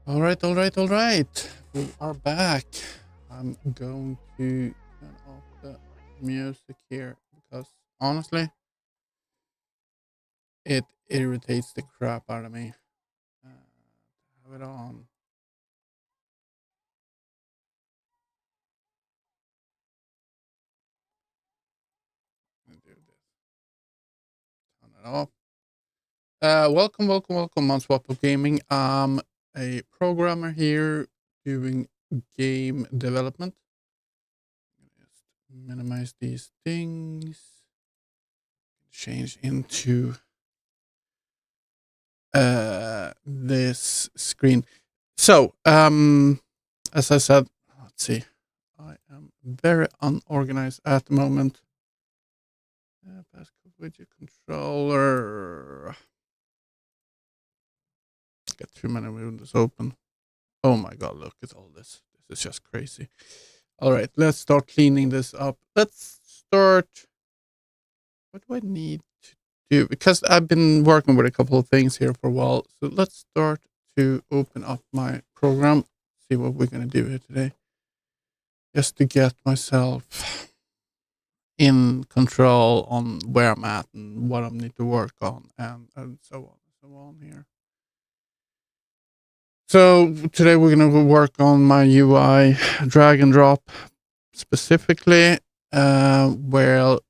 All right, all right, all right. We are back. I'm going to turn off the music here because honestly, it irritates the crap out of me. Have it on. Let me do this. Turn it off. Welcome, welcome, welcome on Swap of Gaming. I'm a programmer here doing game development. Just minimize these things. Change into this screen. So, as I said, let's see. I am very unorganized at the moment. Passcode widget controller. Got too many windows open. Oh my god, look at all this. This is just crazy. All right, let's start cleaning this up. Let's start. What do I need to do? Because I've been working with a couple of things here for a while. So let's start to open up my program. See what we're going to do here today. Just to get myself in control on where I'm at and what I need to work on and so on and so on here. So today we're going to work on my UI drag and drop specifically. Well,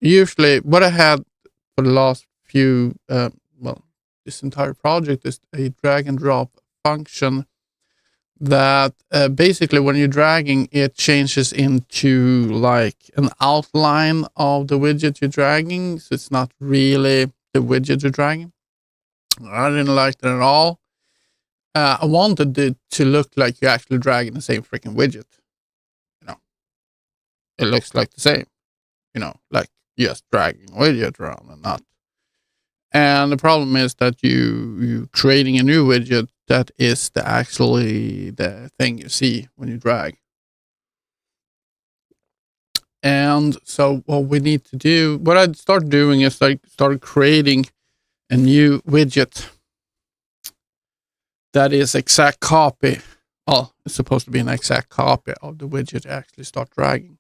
usually what I had for the last few, this entire project is a drag and drop function that basically when you're dragging, it changes into like an outline of the widget you're dragging. So it's not really the widget you're dragging. I didn't like that at all. I wanted it to look like you're actually dragging the same freaking widget. You know, it looks like the same, like just dragging a widget around and not. And the problem is that you creating a new widget that is actually the thing you see when you drag. And so what we need to do, what I started doing is I started creating a new widget that is exact copy. Well, it's supposed to be an exact copy of the widget I actually start dragging.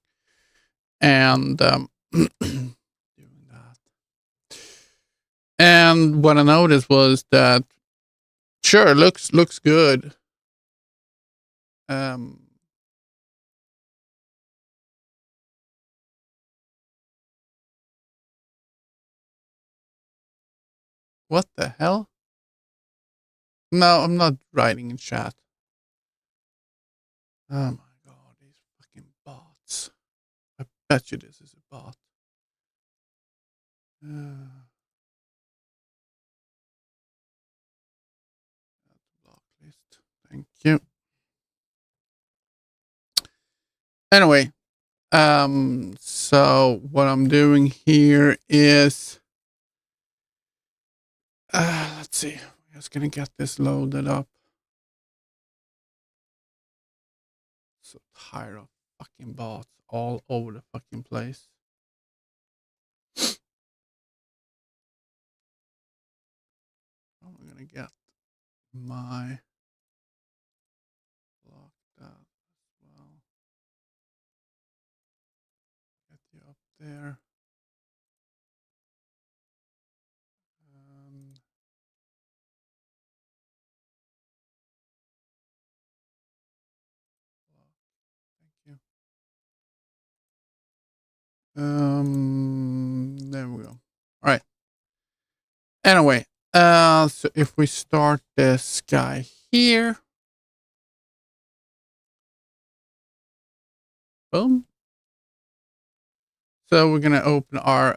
And doing that. And what I noticed was that sure, looks good. What the hell? No, I'm not writing in chat. Oh my god, these fucking bots. I bet you this is a bot. Block list. Thank you. Anyway, so what I'm doing here is, let's see. I'm just gonna get this loaded up. So tired of fucking bots all over the fucking place. I'm gonna get my locked out as well. Get you up there. Thank you. There we go. All right. Anyway, so if we start this guy here, boom. So we're gonna open our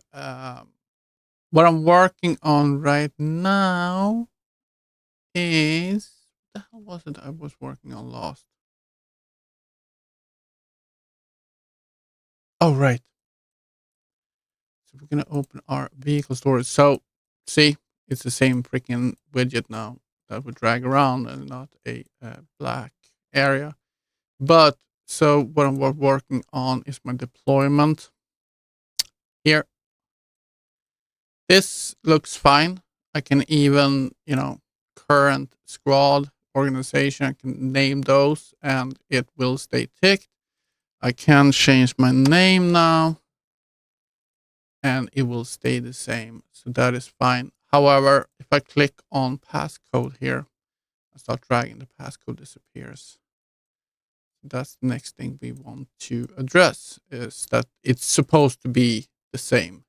what I'm working on right now is what the hell was it I was working on last? Oh right. So we're gonna open our vehicle storage. So see, it's the same freaking widget now that we drag around and not a black area. But so what I'm working on is my deployment here. This looks fine. I can even, current squad organization. I can name those and it will stay ticked. I can change my name now and it will stay the same. So that is fine. However, if I click on passcode here and start dragging, the passcode disappears. That's the next thing we want to address, is that it's supposed to be the same.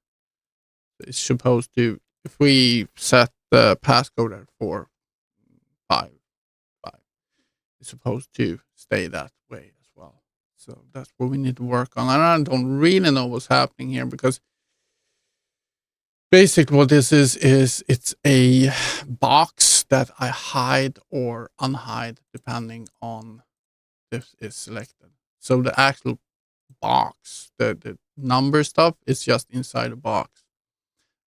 It's supposed to, if we set the passcode at 455, it's supposed to stay that way as well. So that's what we need to work on. And I don't really know what's happening here, because basically what this is it's a box that I hide or unhide depending on this is selected. So the actual box, the number stuff, is just inside the box.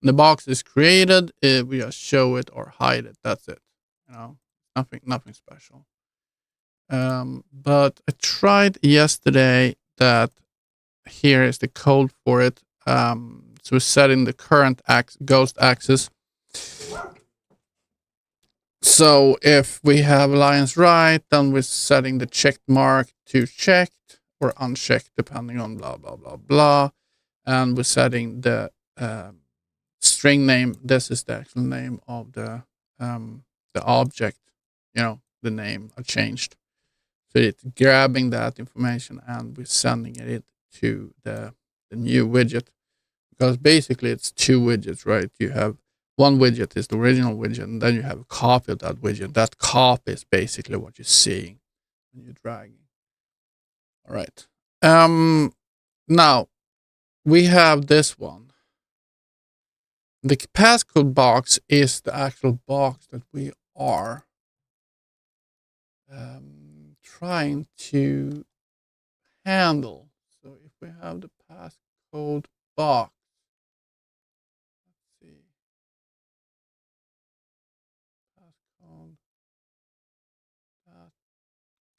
The box is created, we just show it or hide it. That's it. Nothing special. But I tried yesterday that here is the code for it. So we're setting the current ghost axis. So if we have alliance right, then we're setting the checked mark to checked or unchecked, depending on blah, blah, blah, blah. And we're setting the string name. This is the actual name of the object, the name I changed. So it's grabbing that information and we're sending it to the new widget. Because basically it's two widgets, right? You have one widget is the original widget, and then you have a copy of that widget. That copy is basically what you're seeing when you're dragging. All right. Now we have this one. The passcode box is the actual box that we are trying to handle. So if we have the passcode box, let's see, passcode, that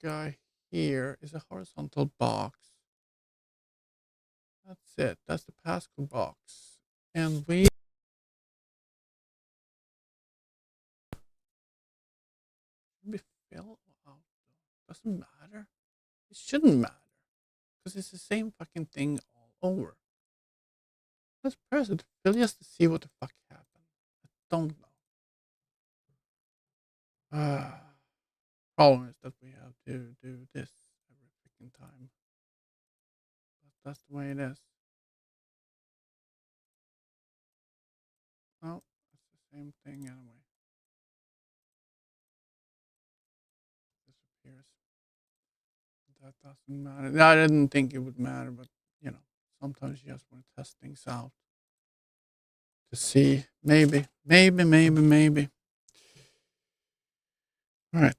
guy here is a horizontal box. That's it. That's the passcode box, and we fill out. Doesn't matter. It shouldn't matter because it's the same fucking thing all over. Let's press it. Fill just to see what the fuck happened. I don't know. Problem is that we have to do this every freaking time. But that's the way it is. No, it's the same thing anyway. Disappears. That doesn't matter. I didn't think it would matter, but sometimes you just want to test things out to see. Maybe. All right.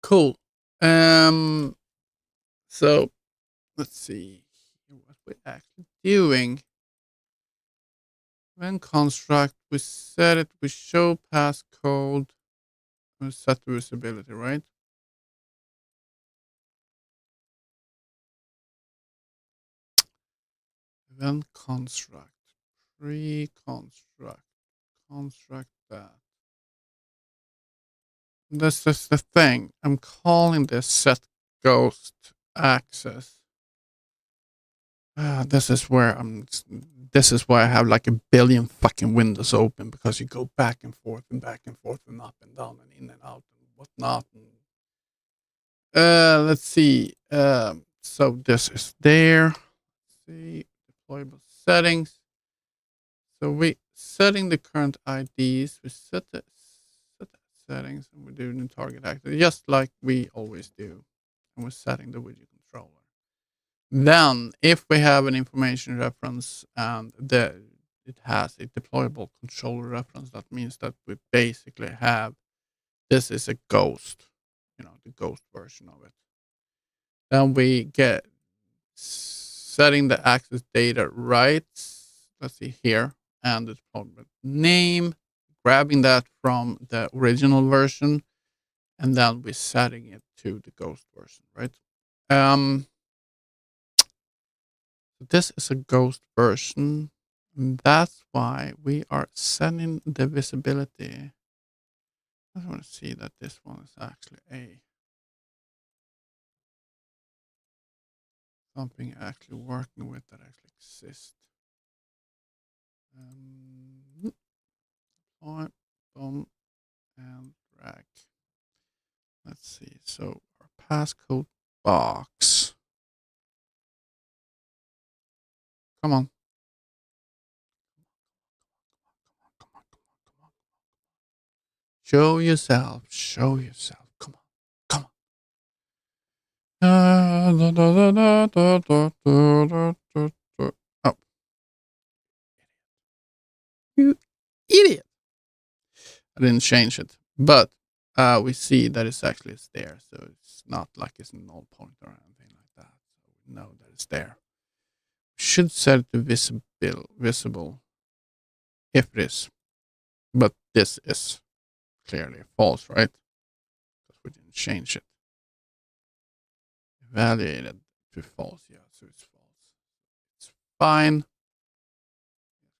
Cool. So let's see what we're actually doing. When construct, we set it, we show passcode, we set the visibility, right? Then construct, pre-construct, construct that. This is the thing. I'm calling this set ghost access. This is where I have like a billion fucking windows open, because you go back and forth and up and down and in and out and whatnot. Let's see. So this is there. Let's see, deployable settings. So we setting the current IDs. We set the settings, and we're doing the target actor just like we always do, and we're setting the widget controller. Then, if we have an information reference and it has a deployable controller reference, that means that we basically have this is a ghost, the ghost version of it. Then we get setting the access data rights. Let's see here, and the deployment name, grabbing that from the original version, and then we're setting it to the ghost version, right? This is a ghost version. That's why we are setting the visibility. I just want to see that this one is actually something actually working with that actually exists. Point, boom, and drag. Let's see. So our passcode box. Come on. Show yourself. Show yourself. Come on. Come on. Oh, you idiot. I didn't change it. But we see that it's actually there. So it's not like it's a null pointer or anything like that. So we know that it's there. Should set it to visible if it is. But this is clearly false, right? Because we didn't change it. Evaluated to false. Yeah, so it's false. It's fine.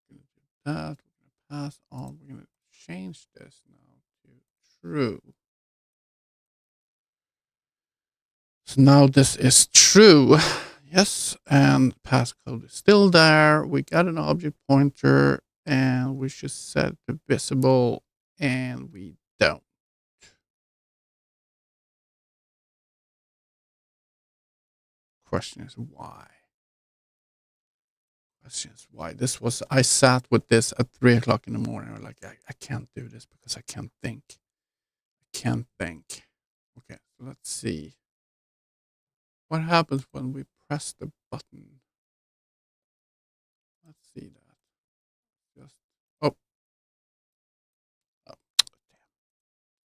We're going to do that. We're going to pass on. We're going to change this now to true. So now this is true. Yes, and passcode is still there. We got an object pointer and we should set the visible and we don't. Question is why? Question is why? This was, I sat with this at 3 o'clock in the morning. I'm like, I can't do this because I can't think. I can't think. Okay, so let's see. What happens when we press the button? Let's see that. Just, oh, damn.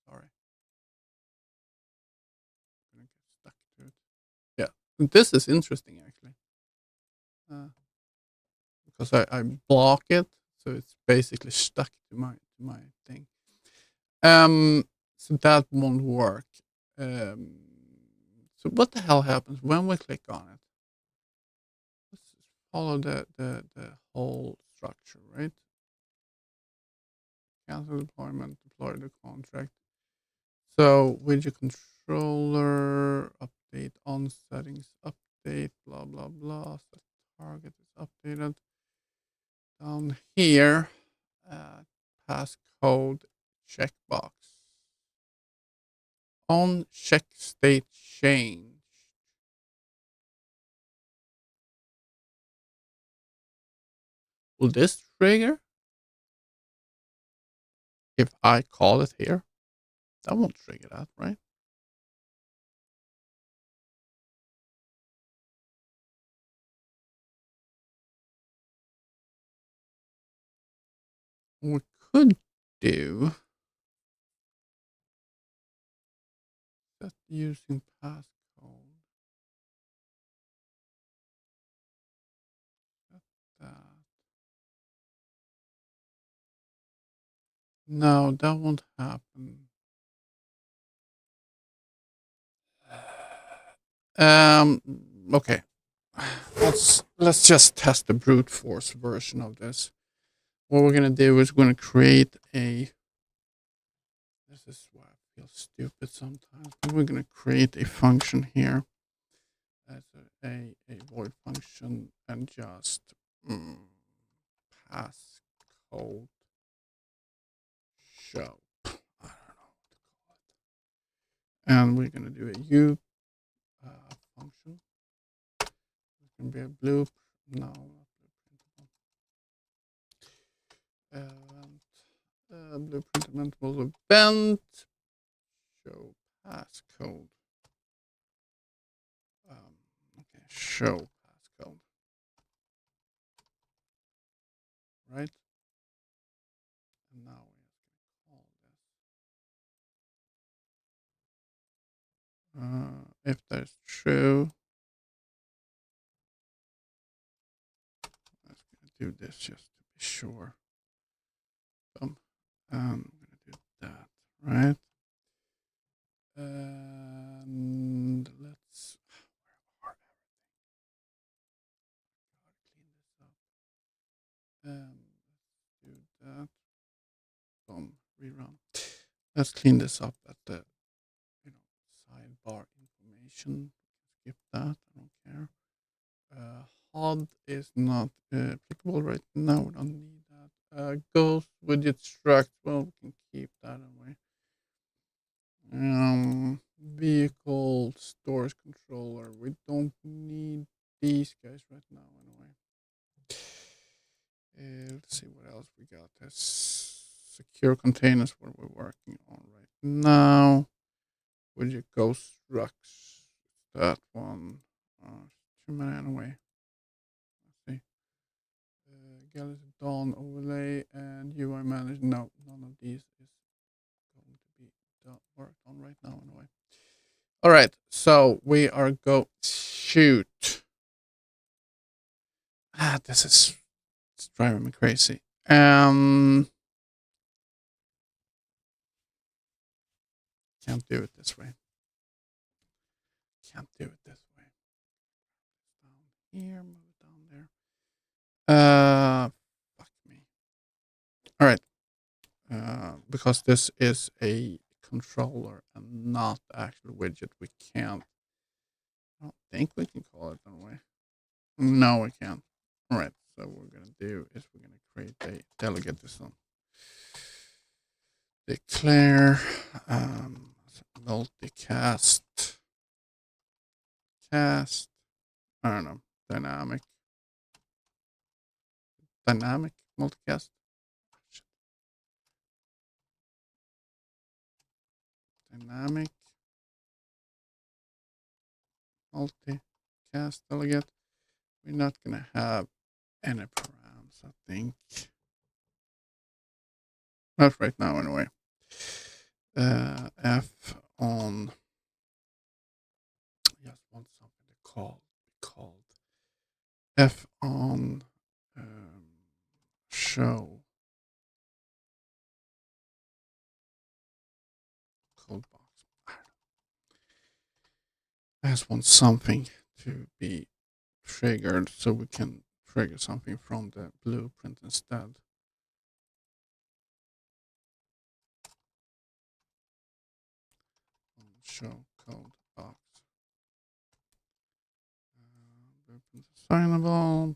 Sorry. I'm gonna get stuck to it. Yeah, this is interesting actually. Because I block it, so it's basically stuck to my thing. So that won't work. Um, so what the hell happens when we click on it? Let's just follow the whole structure, right? Cancel deployment, deploy the contract. So widget controller, update on settings, update, blah blah blah. Set target is updated. Down here, passcode checkbox. On check state change. Will this trigger if I call it here? That won't trigger that, right? What we could do that using passcode. That. No, that won't happen. Okay. Let's just test the brute force version of this. What we're gonna do is we're gonna create a. This is why I feel stupid sometimes. We're gonna create a function here as a void function and just pass code show. I don't know what to call it. And we're gonna do a u function. It can be a blue. No, not blueprint event will event show passcode. Okay, show passcode. Right? And now we call this. If that's true, I'm going to do this just to be sure. I'm going to do that, right? And let's clean this up. rerun. Let's clean this up at the sidebar information. Skip that. I don't care. HUD is not applicable right now. We don't need that. Ghost widget struct. Well, we can keep that anyway. Vehicle storage controller. We don't need these guys right now anyway. Let's see what else we got. That's secure containers. What we're working on right now. Widget ghost structs. That one. Too many anyway. Let's see. Galaxy Dawn overlay and UI manage. No, none of these is going to be worked on right now anyway. All right, so we are shoot. This is it's driving me crazy. Can't do it this way. Can't do it this way. Down here, move it down there. Fuck me. All right. Because this is a controller and not the actual widget, we can't. I don't think we can call it that way. No, we can't. All right. So what we're gonna do is we're gonna create a delegate this one. Declare multicast cast. I don't know. Dynamic multicast. Dynamic multicast delegate. We're not gonna have any params, I think. Not right now, anyway. F on. Just want something to called. F on show code box. I just want something to be triggered so we can trigger something from the blueprint instead. Show code box. Blueprint assignable.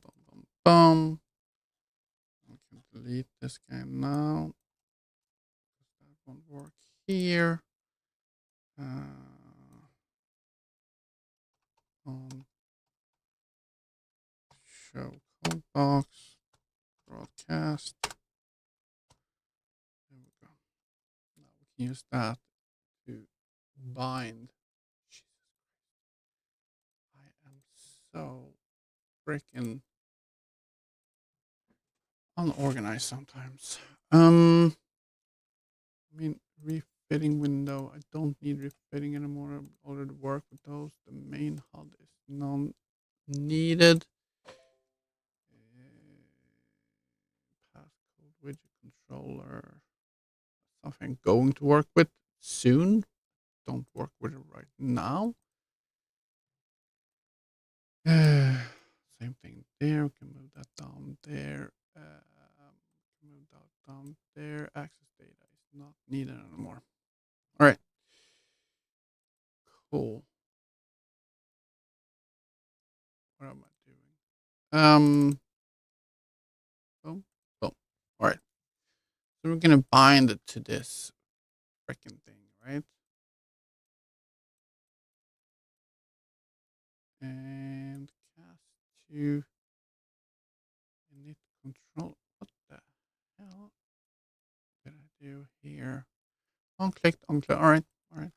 Bum. I can delete this guy now. That won't work here. On show code box. Broadcast. There we go. Now we can use that to bind. I am so freaking unorganized sometimes. I mean, refitting window. I don't need refitting anymore. I already work with those. The main HUD is non needed. Passcode widget controller. Something I'm going to work with soon. Don't work with it right now. Same thing there. We can move that down there. Move that down there. Access data is not needed anymore. All right. Cool. What am I doing? Boom. Boom. All right. So we're gonna bind it to this freaking thing, right? And cast to init control. What the hell did I do here? Unclicked, unclicked. All right, all right.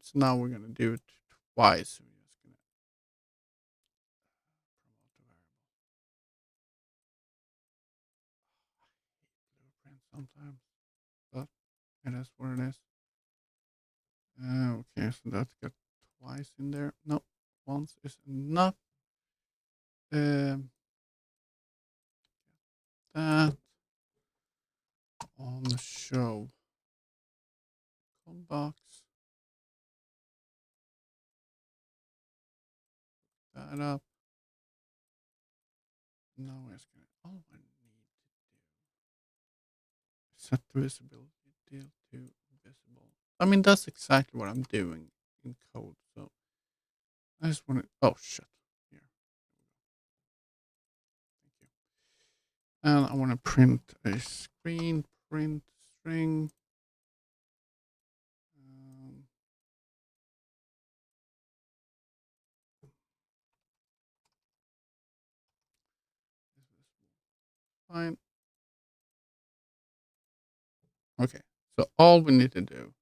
So now we're gonna do it twice. We're just gonna promote the variable. Blueprint sometimes, but it is what it is. Okay, so that's got twice in there. No, once is enough. That on the show code box. That up. Now it's gonna. All I need to do Set the visibility deal to visible. I mean, that's exactly what I'm doing in code. So I just want to. Oh shit! Here, thank you. And I want to print a screen. Print string. Um, Fine. Okay. So all we need to do,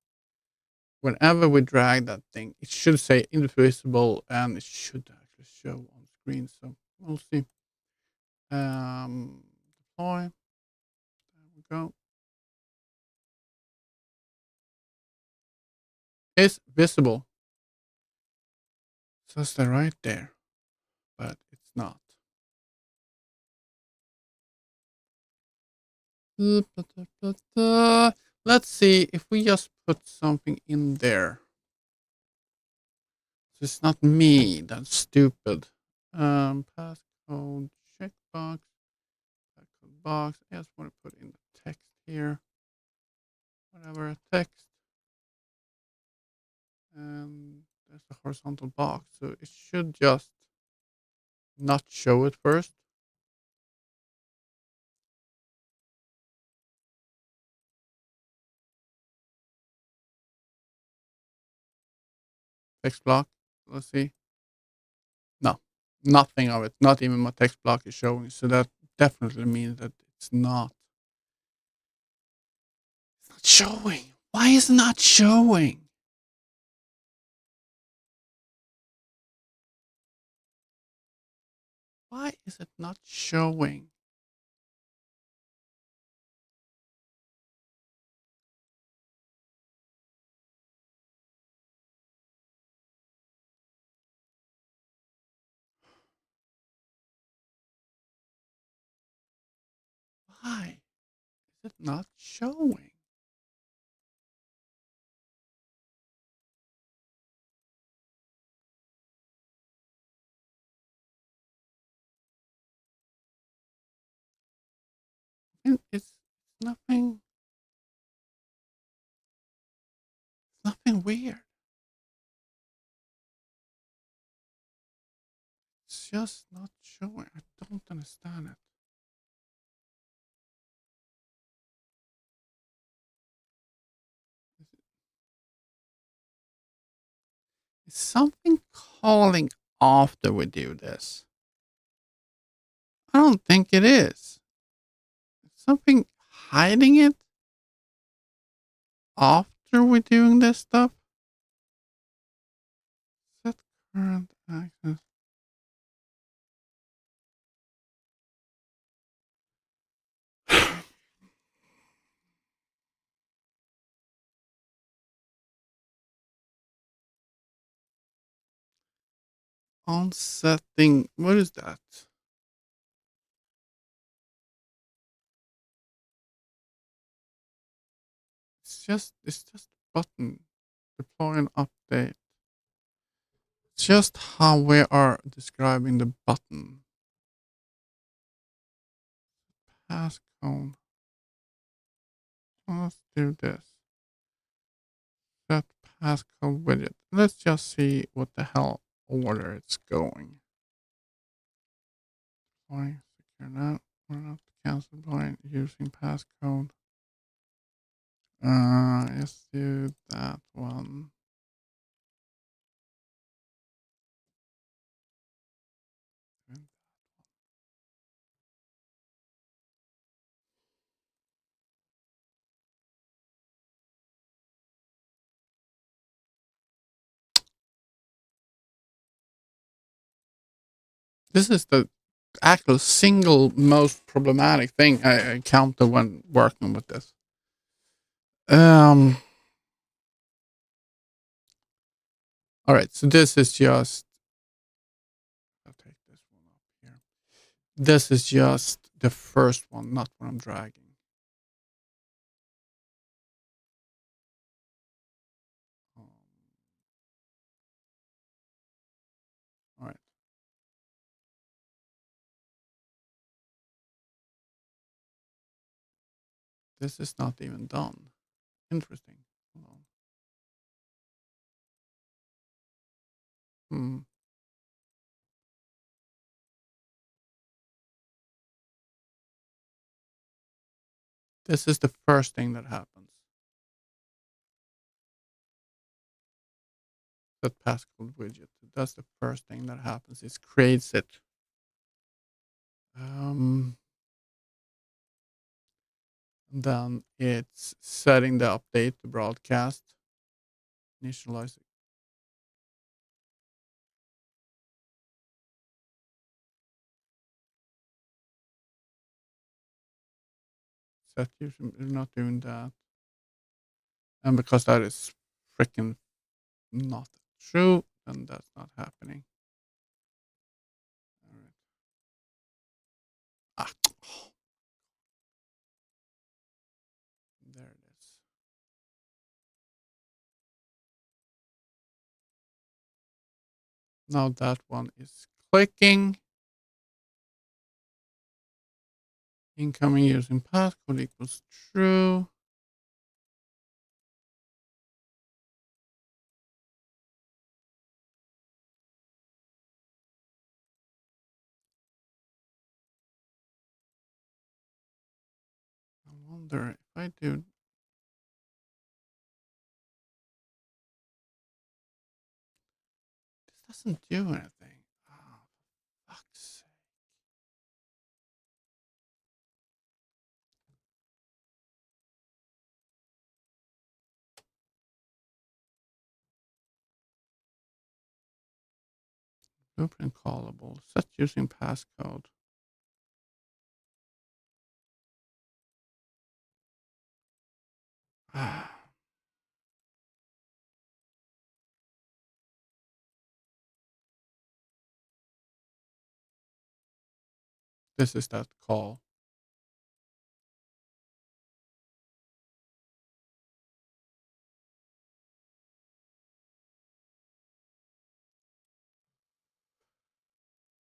whenever we drag that thing, it should say invisible and it should actually show on screen. So we'll see. Deploy. There we go. It's visible. Says that right there, but it's not. Let's see if we just put something in there. So it's not me that's stupid. Passcode checkbox, passcode box. I just want to put in the text here. Whatever text. And there's a horizontal box. So it should just not show it first. Text block. Let's see. No, nothing of it. Not even my text block is showing. So that definitely means that it's not showing. Why is it not showing? Why is it not showing? Why is it not showing? And it's nothing, nothing weird. It's just not showing. I don't understand it. Is something calling after we do this? I don't think it is. Is something hiding it after we're doing this stuff? Set current access. On setting. What is that? It's just a button. Deploy and update. It's just how we are describing the button. Passcode. Let's do this. Set passcode widget. Let's just see what the hell order it's going. Deploy secure now. We're not cancel deploying using passcode. Let's do that one. This is the actual single most problematic thing I encounter when working with this. All right, so this is just. I'll take this one up here. This is just the first one, not what I'm dragging. Um, all right. This is not even done. Interesting. Hold on. Hmm. This is the first thing that happens. That passcode widget. That's the first thing that happens. It creates it. Then it's setting the update to broadcast. Initialize it. Set user is not doing that. And because that is freaking not true, then that's not happening. All right. Ah, there it is. Now that one is clicking. Incoming using passcode equals true. I wonder if I do. This doesn't do anything. Oh, fuck's sake. Blueprint callable. Set using passcode. This is that call.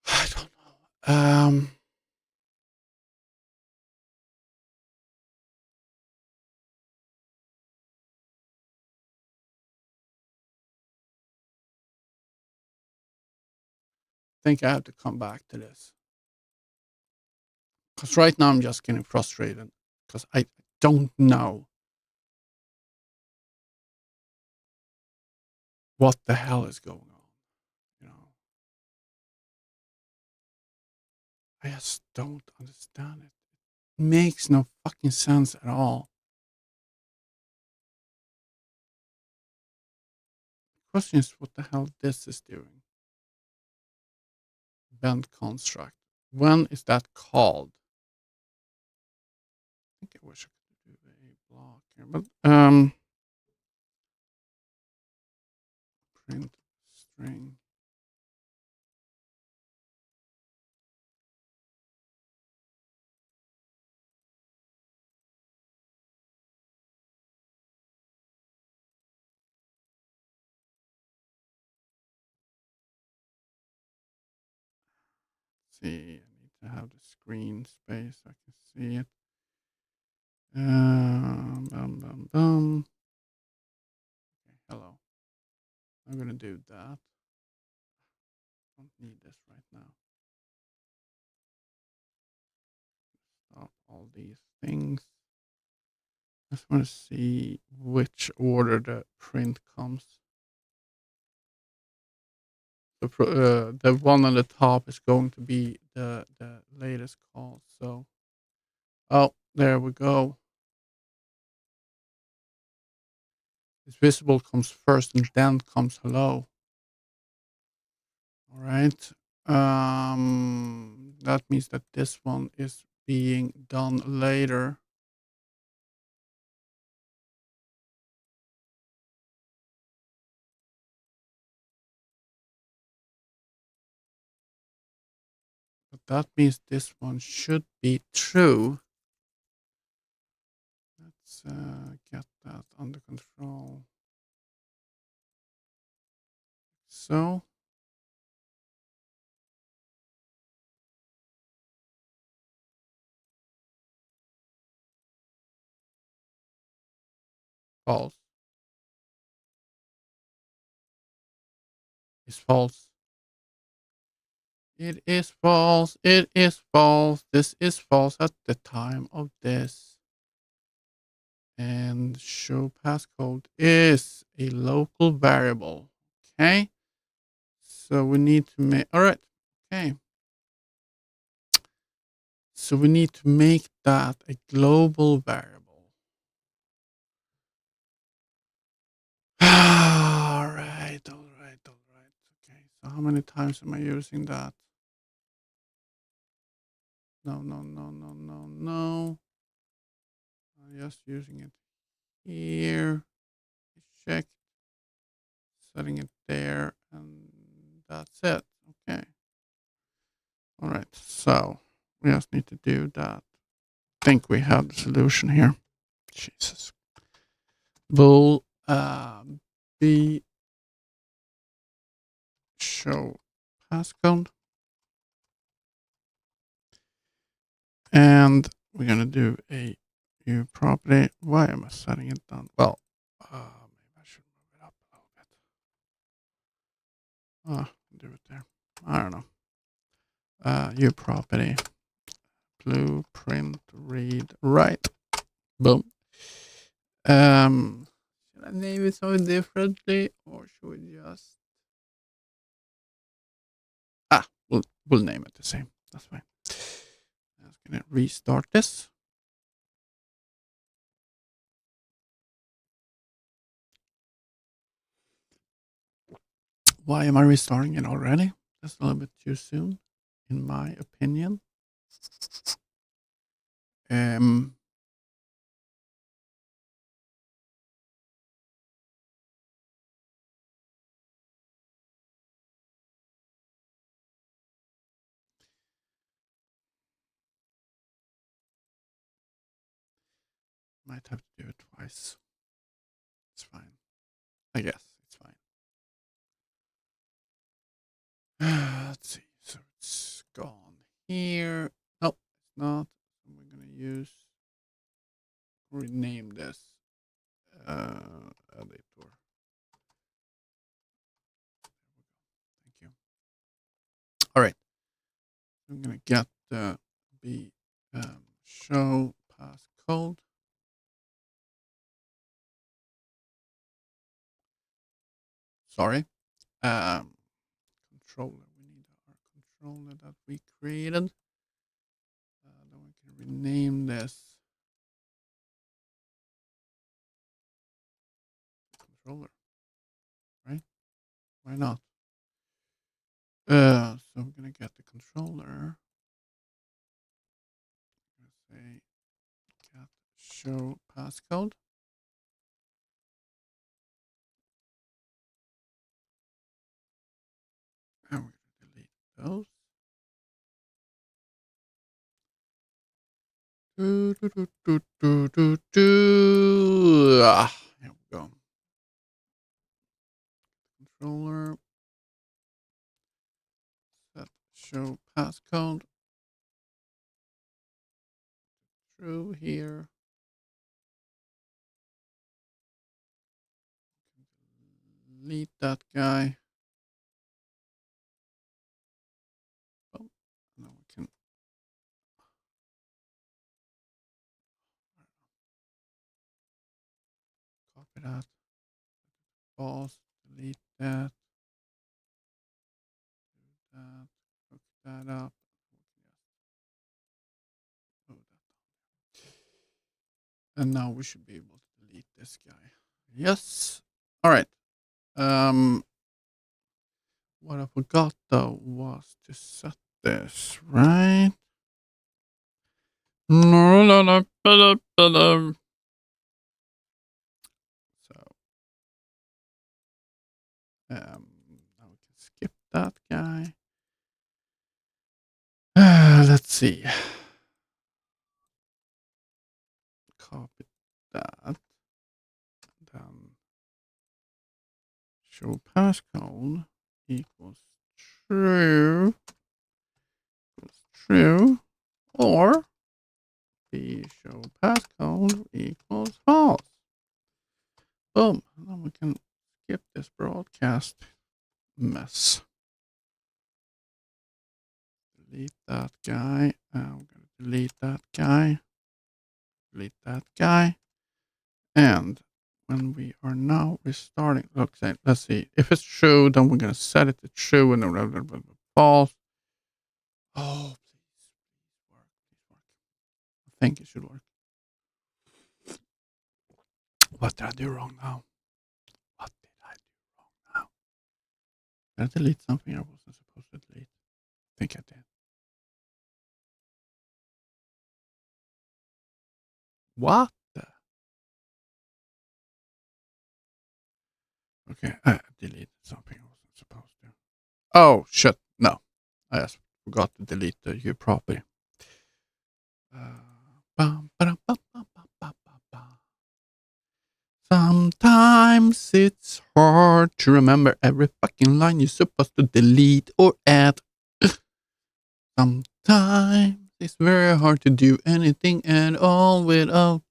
I don't know. I think I have to come back to this. Because right now I'm just getting frustrated. Because I don't know what the hell is going on. You know, I just don't understand it. It makes no fucking sense at all. The question is what the hell this is doing. Bend construct. When is that called? I think I wish I could do a block here, but print string. See, I need to have the screen space so I can see it. Okay, hello. I'm gonna do that. Don't need this right now. Stop all these things. I just want to see which order the print comes. The one on the top is going to be the latest call. So, oh, there we go. This visible comes first, and then comes hello. All right. That means that this one is being done later. But that means this one should be true. Let's get that under control. So. false. Is false. It is false. It is false. This is false at the time of this. And show passcode is a local variable. Okay. So we need to make, all right. Okay. So we need to make that a global variable. All right. Okay. So how many times am I using that? No. I'm just using it here. Check. Setting it there. And that's it. Okay. All right. So we just need to do that. I think we have the solution here. Jesus. Will be show passcode. And we're going to do a new property. Why am I setting it down? Well, maybe I should move it up a little bit. Do it there. I don't know. New property. Blueprint read write. Boom. Should I name it so differently, or should we just we'll name it the same. That's fine. I'm just gonna restart this. Why am I restarting it already? That's a little bit too soon, in my opinion. Might have to do it twice. It's fine. I guess it's fine. Let's see. So it's gone here. No, it's not. We're gonna use rename this editor. Thank you. All right. I'm gonna get the show passcode. Sorry. Controller. We need our controller that we created. Then we can rename this controller. Right? Why not? So I'm gonna get the controller. Say get show passcode. And we're gonna delete those. Here we go. Controller. Set show passcode. True here. Delete that guy. Oh, now we can copy that. False. Delete that. Do that. Hook that up. And now we should be able to delete this guy. Yes. All right. What I forgot though was to set this, right? So now we can skip that guy. Let's see. Copy that. Then show passcode equals true. Or the show passcode equals false. last mess. Delete that guy. I'm going to delete that guy. Delete that guy. And when we are now restarting, let's see. If it's true, then we're going to set it to true and then false. Oh, please work. Please work. I think it should work. What did I do wrong now? What did I do wrong now? Did I delete something I wasn't supposed to delete? I think I did. What the? Okay, I deleted something I wasn't supposed to. Oh, shit. No. I just forgot to delete the U property. Bum, ba-dum, bum, bum, bum, bum, bum, bum. Sometimes it's hard to remember every fucking line you're supposed to delete or add. Sometimes it's very hard to do anything at all without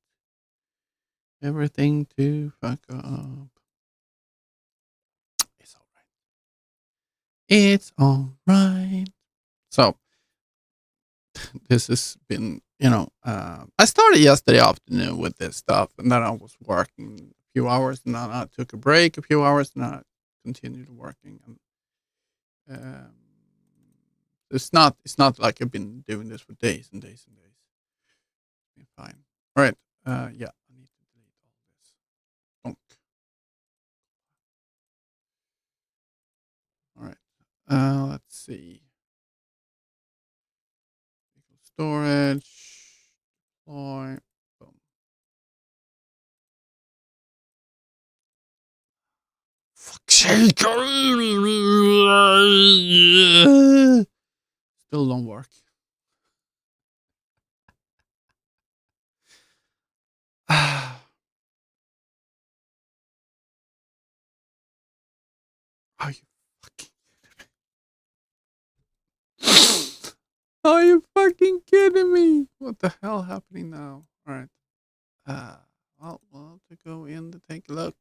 everything to fuck up. It's alright. It's alright. So, this has been, I started yesterday afternoon with this stuff, and then I was working a few hours, and then I took a break a few hours, and I continued working. And um, it's not like I've been doing this for days and days and days. It's been fine. All right. Yeah, I need to delete all this. Donk. All right. Let's see. Storage. Deploy. Boom. Fuck's sake. Still don't work. Are you fucking Are you fucking kidding me? What the hell happening now? All right. Well, to go in to take a look.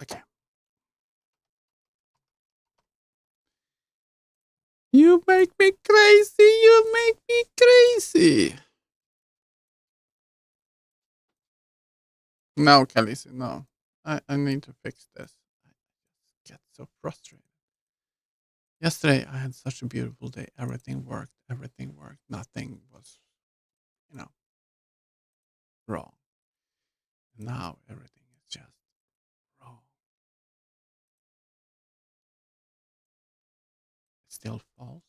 Okay. You make me crazy. You make me crazy. No, Khaleesi, no. I need to fix this. I get so frustrated. Yesterday, I had such a beautiful day. Everything worked. Everything worked. Nothing was, you know, wrong. Now everything is just wrong. It's still false.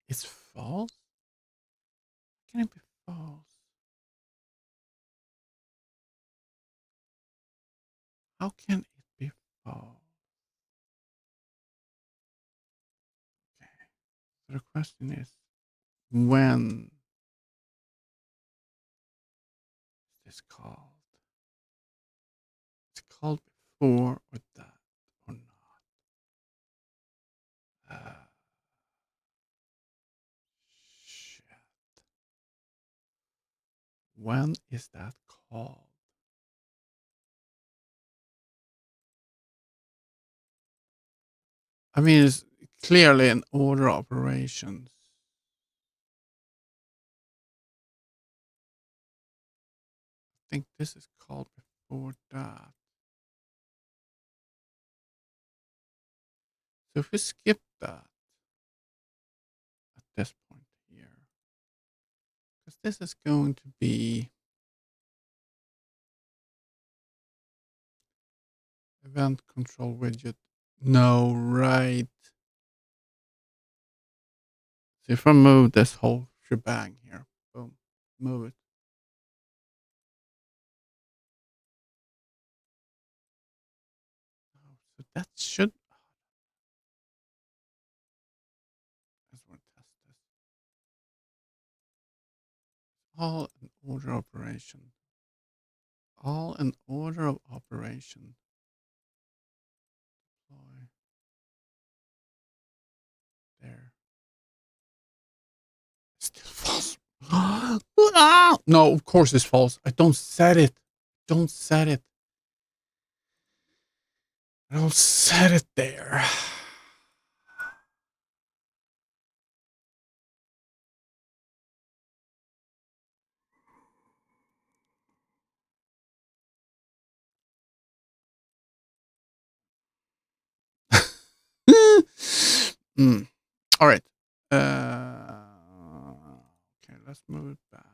It's false? How can it be false? How can it be false? Okay. So the question is, when is this called? It's called before or that or not? Shit. When is that called? I mean, it's clearly an order operations. I think this is called before that. So if we skip that at this point here, because this is going to be event control widget. No, right. So if I move this whole shebang here, boom, move it. Oh, so that should. I just want to test this. All in order operation. All in order of operation. false. Ah! No, of course it's false. I don't set it. Don't set it. I don't set it there. Mm. All right. Okay, let's move it back.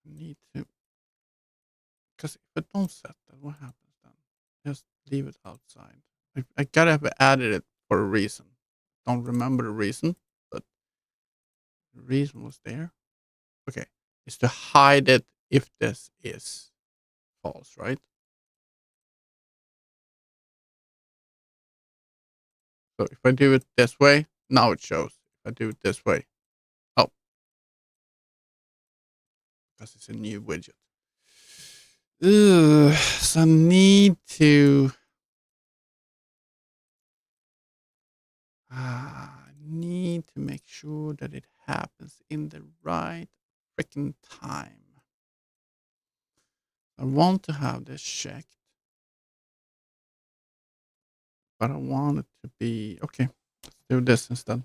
Need to, because if I don't set that, what happens then? Just leave it outside. I gotta have added it for a reason. Don't remember the reason, but the reason was there. Okay, is to hide it if this is false, right? So if I do it this way, now it shows. If I do it this way, oh, because it's a new widget. Ugh, so I need to. I need to make sure that it happens in the right freaking time. I want to have this checked, but I want it to be okay. Let's do this instead.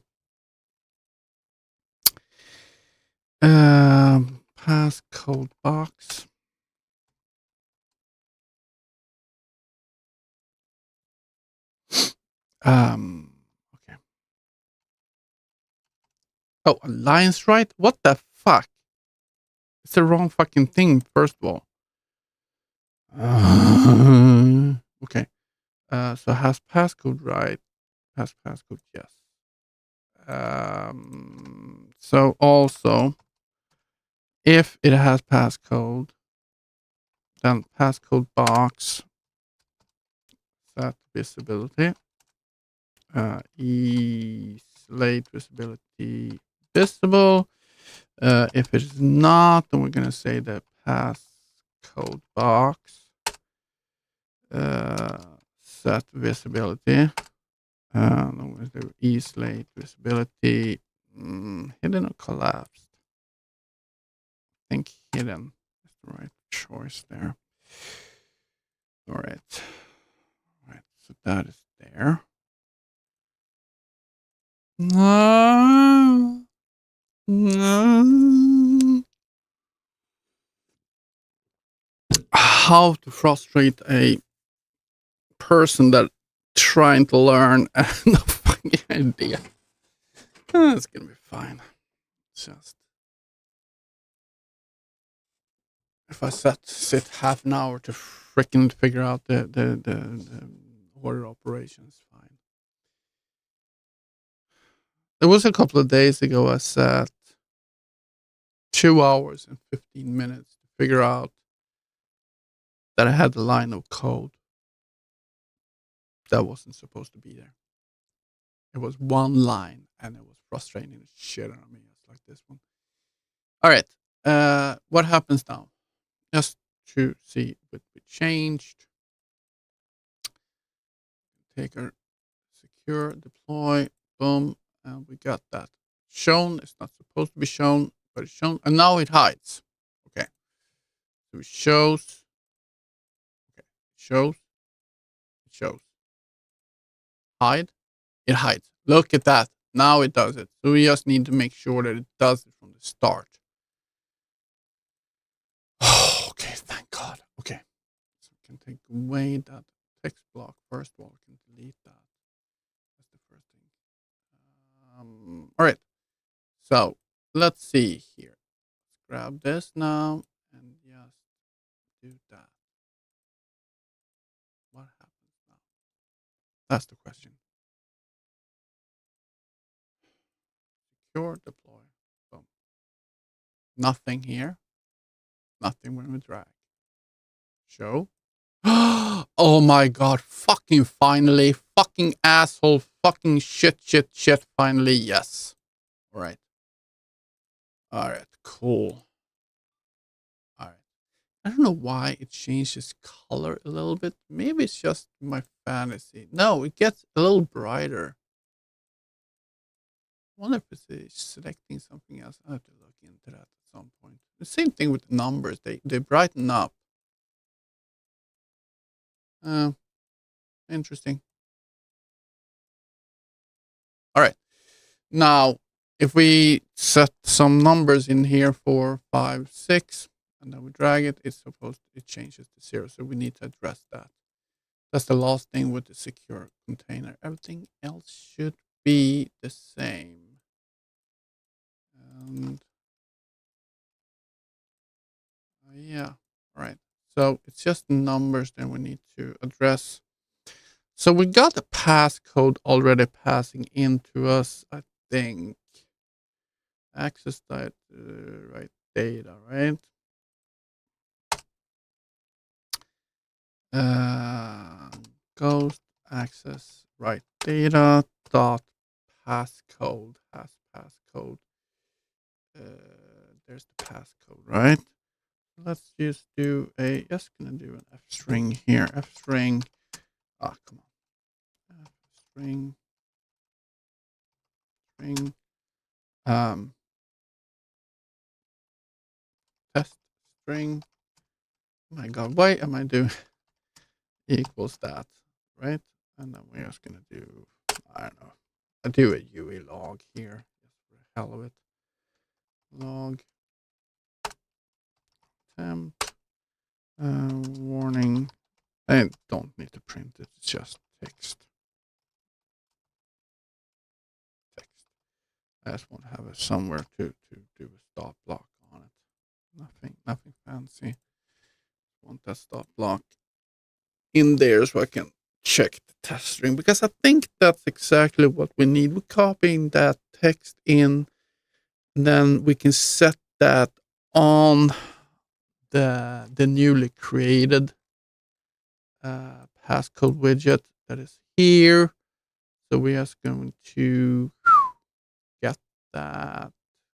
Passcode box. Okay. Oh, Alliance right? What the fuck? It's the wrong fucking thing, first of all. Okay. So has passcode right? Has passcode, yes. So also, if it has passcode, then passcode box set visibility. Slate visibility visible. If it's not, then we're gonna say the passcode box set visibility. Then we'll do slate visibility hidden or collapsed. I think hidden is the right choice there. All right. All right. So that is there. No. No. How to frustrate a person that trying to learn and no fucking idea. It's gonna be fine. Just if I sit half an hour to freaking figure out the order operations, fine. There was a couple of days ago I sat 2 hours and 15 minutes to figure out that I had a line of code that wasn't supposed to be there. It was one line and it was frustrating the shit out of me. It's like this one. All right. What happens now? Just to see what we changed. Take our secure, deploy, boom, and we got that shown. It's not supposed to be shown, but it's shown, and now it hides. Okay, so it shows. Okay, it shows. It shows. Hide. It hides. Look at that. Now it does it. So we just need to make sure that it does it from the start. Okay, thank God. Okay, so we can take away that text block first of all. We can delete that. That's the first thing. All right. So let's see here. Let's grab this now and just do that. What happens now? That's the question. Secure, deploy. Boom. Nothing here. Nothing when we drag. Show. Oh my God. Fucking finally. Fucking asshole. Fucking shit. Finally. Yes. All right. All right. Cool. All right. I don't know why it changes color a little bit. Maybe it's just my fantasy. No, it gets a little brighter. wonder if it's selecting something else. I have to look into that at some point. The same thing with the numbers. They brighten up. Interesting. All right. Now, if we set some numbers in here, 4, 5, 6, and then we drag it, it changes to 0. So we need to address that. That's the last thing with the secure container. Everything else should be the same. And yeah, all right. So it's just numbers that we need to address. So we got the passcode already passing into us, I think. Access that right data, right? Uh, Ghost access right data dot passcode has passcode. There's the passcode, right? Let's just do just gonna do an F string here. F string. Ah, come on. F string. String. Um, Test string. Oh my God, why am I doing equals that, right? And then we're just gonna do, I don't know, I do a UE log here, just for the hell of it. Log temp warning. I don't need to print it, it's just text. Text. I just want to have it somewhere to do a stop block on it. Nothing fancy. Want that stop block in there so I can check the test string, because I think that's exactly what we need. We're copying that text in, and then we can set that on the newly created passcode widget that is here. So we are going to get that.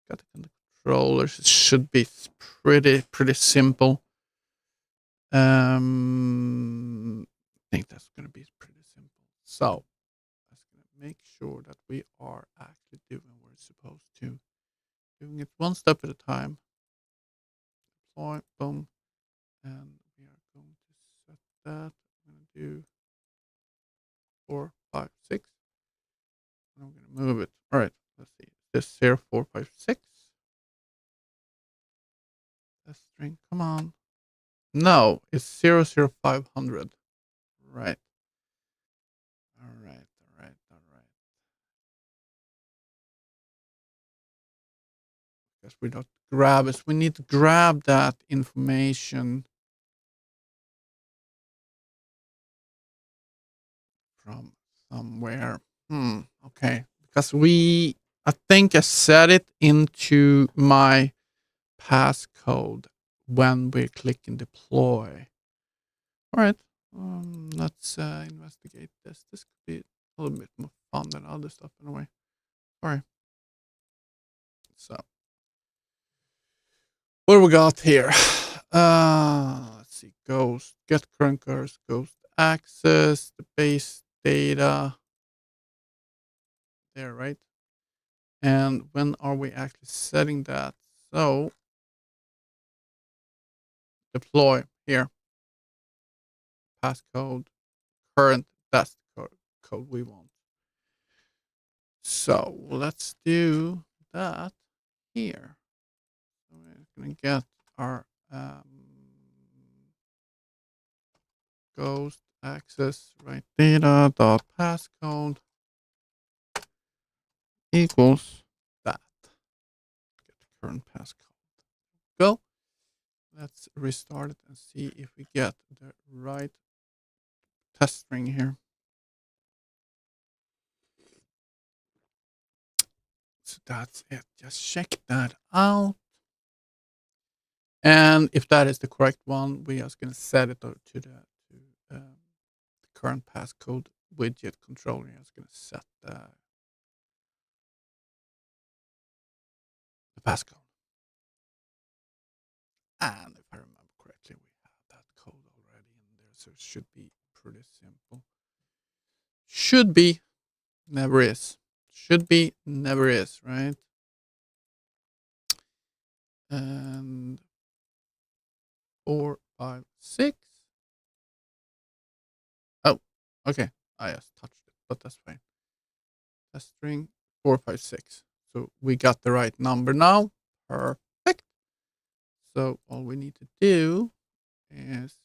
Got it in the controllers. It should be pretty simple. I think that's going to be pretty simple. So let's make sure that we are actually doing what we're supposed to. Doing it one step at a time. Deploy, boom. And we are going to set that. I'm going to do 4, 5, 6. And I'm going to move it. All right, let's see. This here, 4, 5, 6. That string, come on. No, it's 00500. Right. All right. Because we don't grab it. We need to grab that information from somewhere. Okay. Because I think I set it into my passcode when we're clicking deploy. All right. Let's investigate this. This could be a little bit more fun than other stuff in a way. All right. So, what do we got here? Let's see. Ghost, get current cars, ghost access, the base data. There, right? And when are we actually setting that? So, deploy here. Passcode, current, that's the code we want. So, let's do that here. So we're going to get our ghost access right data dot passcode equals that. Get the current passcode. Go. Let's restart it and see if we get the right test string here. So that's it. Just check that out. And if that is the correct one, we are just going to set it to the current passcode widget controller. I'm just going to set the passcode. And if I remember correctly, we have that code already in there, so it should be pretty simple. Should be, never is. should be, never is, right? And 4, 5, 6. Oh, okay. I just touched it, but that's fine. Test string 4, 5, 6. So we got the right number now. Perfect. So all we need to do is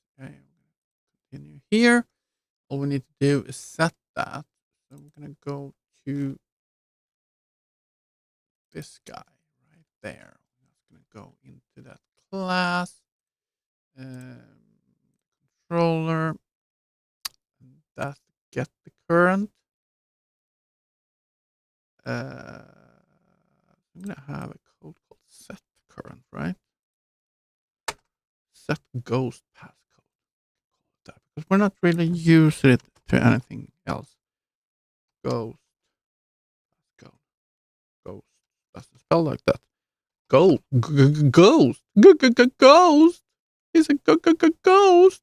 continue here. All we need to do is set that. So I'm gonna go to this guy right there. I'm just gonna go into that class controller. And that's get the current. I'm gonna have a code called set current, right? Set ghost passcode. That because we're not really using it to anything else. Ghost passcode. Ghost. Doesn't spell like that. Ghost. Ghost. Ghost. He's a ghost.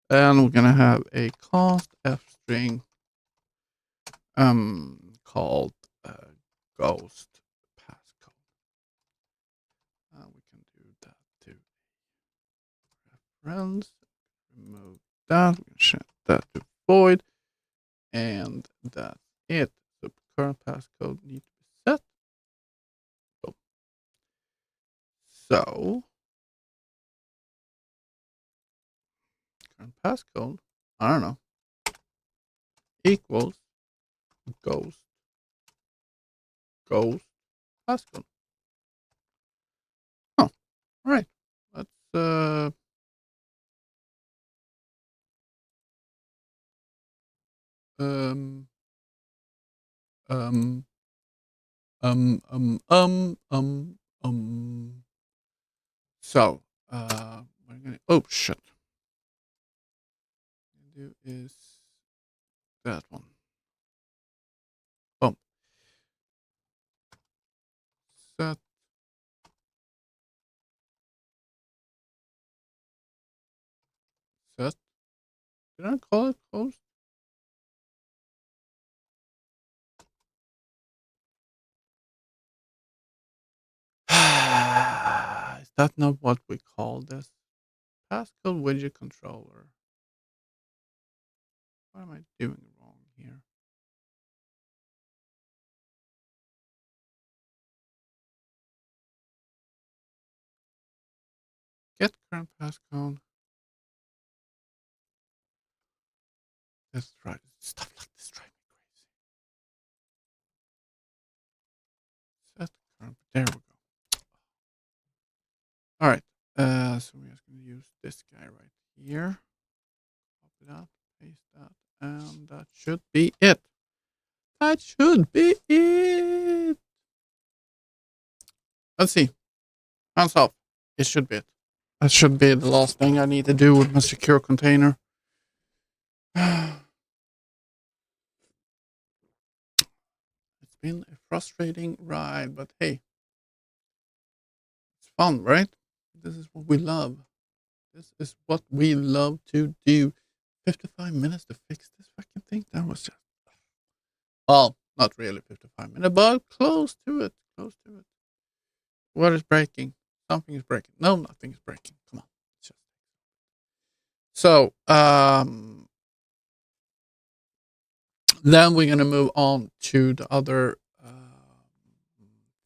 And we're gonna have a const f string called ghost passcode. We can do that too. Reference. Remove that. We set that to void, and that's it. So current passcode needs to be set. So current passcode, I don't know, equals ghost passcode. Oh, all right. Let's um um um um um um so we're gonna oh shit. Do is that one. Oh, set set. Did I call it host? Is that not what we call this? Passcode widget controller. What am I doing wrong here? Get current passcode. That's right. Stuff like this drives me crazy. Set current. There we go. All right. So we're just going to use this guy right here. Copy that, paste that, and that should be it. That should be it. Let's see. Hands off. It should be it. That should be the last thing I need to do with my secure container. It's been a frustrating ride, but hey, it's fun, right? This is what we love. This is what we love to do. 55 minutes to fix this fucking thing? That was just. Well, not really 55 minutes, but close to it. Close to it. What is breaking? Something is breaking. No, nothing is breaking. Come on. Just... So, then we're going to move on to the other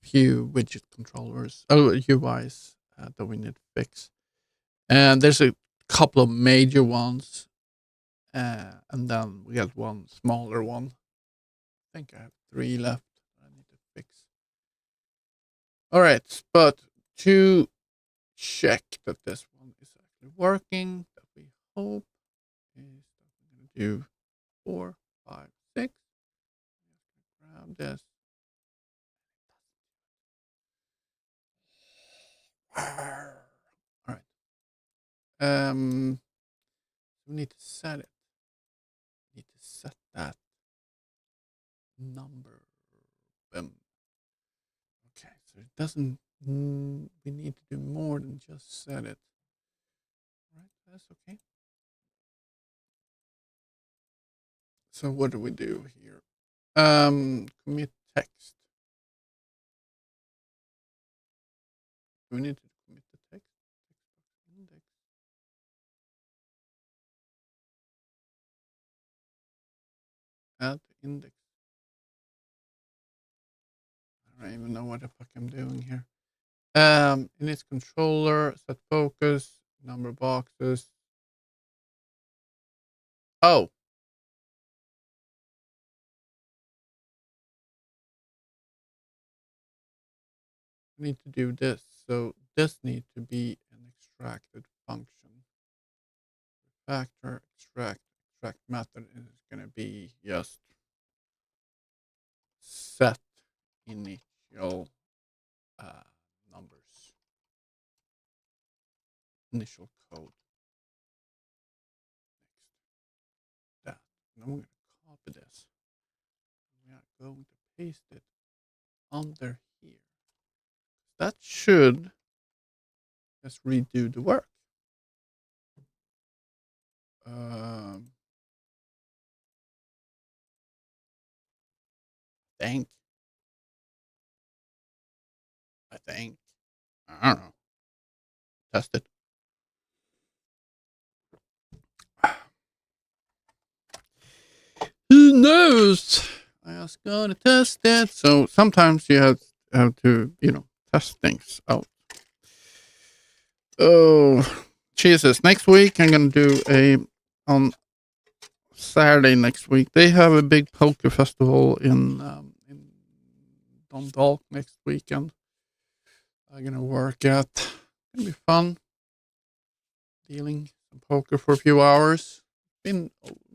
few widget controllers, UIs that we need to fix. And there's a couple of major ones, and then we got one smaller one. I think I have 3 left I need to fix. All right, but to check that this one is actually working, that we hope is that we're going to do 4, 5, 6. Grab this. All right. We need to set it. We need to set that number. Okay, so it doesn't. We need to do more than just set it. All right, that's okay. So what do we do here? Commit text. Do we need to commit the text? Index. Add index. I don't even know what the fuck I'm doing here. In its controller, set focus, number boxes. Oh, I need to do this. So this needs to be an extracted function. Factor extract method is going to be just set initial numbers, initial code. Next, that. And I'm going to copy this. We are going to paste it under here. That should just redo the work. Think. I think. I don't know. Test it. Who knows? I was gonna test it. So sometimes you have to, test things out. Oh, Jesus. Next week I'm gonna do on Saturday next week. They have a big poker festival in Dundalk next weekend. I'm gonna work at. It's gonna be fun. Dealing some poker for a few hours. Been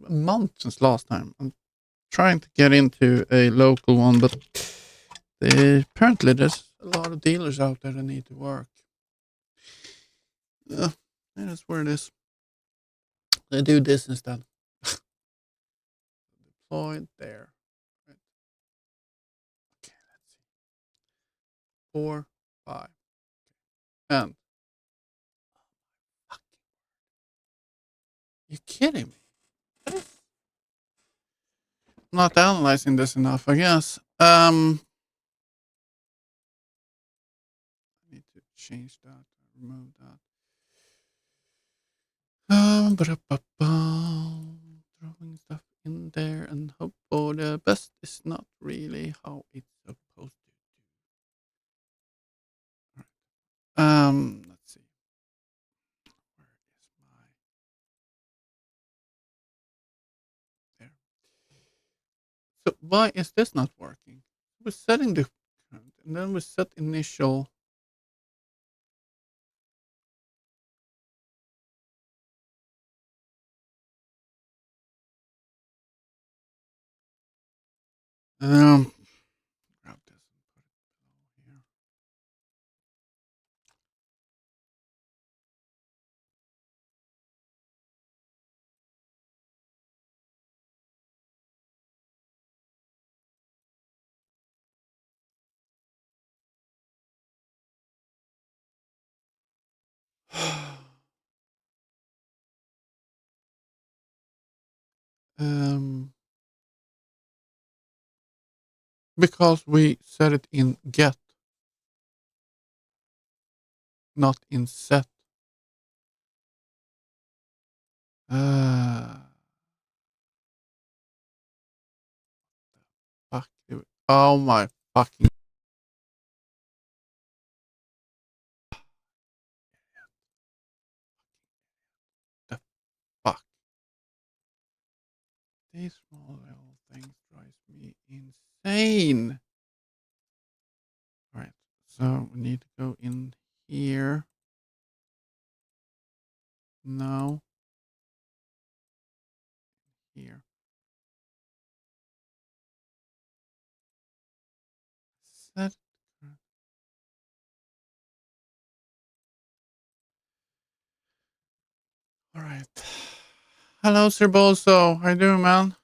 a month since last time. I'm trying to get into a local one, but apparently there's a lot of dealers out there that need to work. That's where it is. They do this instead. Deployed there. Right. Okay, let's see. 4, 5. And you kidding me? I'm not analyzing this enough, I guess. I need to change that. Remove that. Throwing stuff in there and hope for the best is not really how it's supposed to do. All right. Let's see. Where is my there? So why is this not working? We're setting the current and then we set initial. Grab this and put it below here. Because we set it in get, not in set. Fuck. Oh my fucking. The fuck. These small little things drives me insane. Alright, so we need to go in here. No. Here. Set. Alright. Hello, Sir Boso. How you doing, man?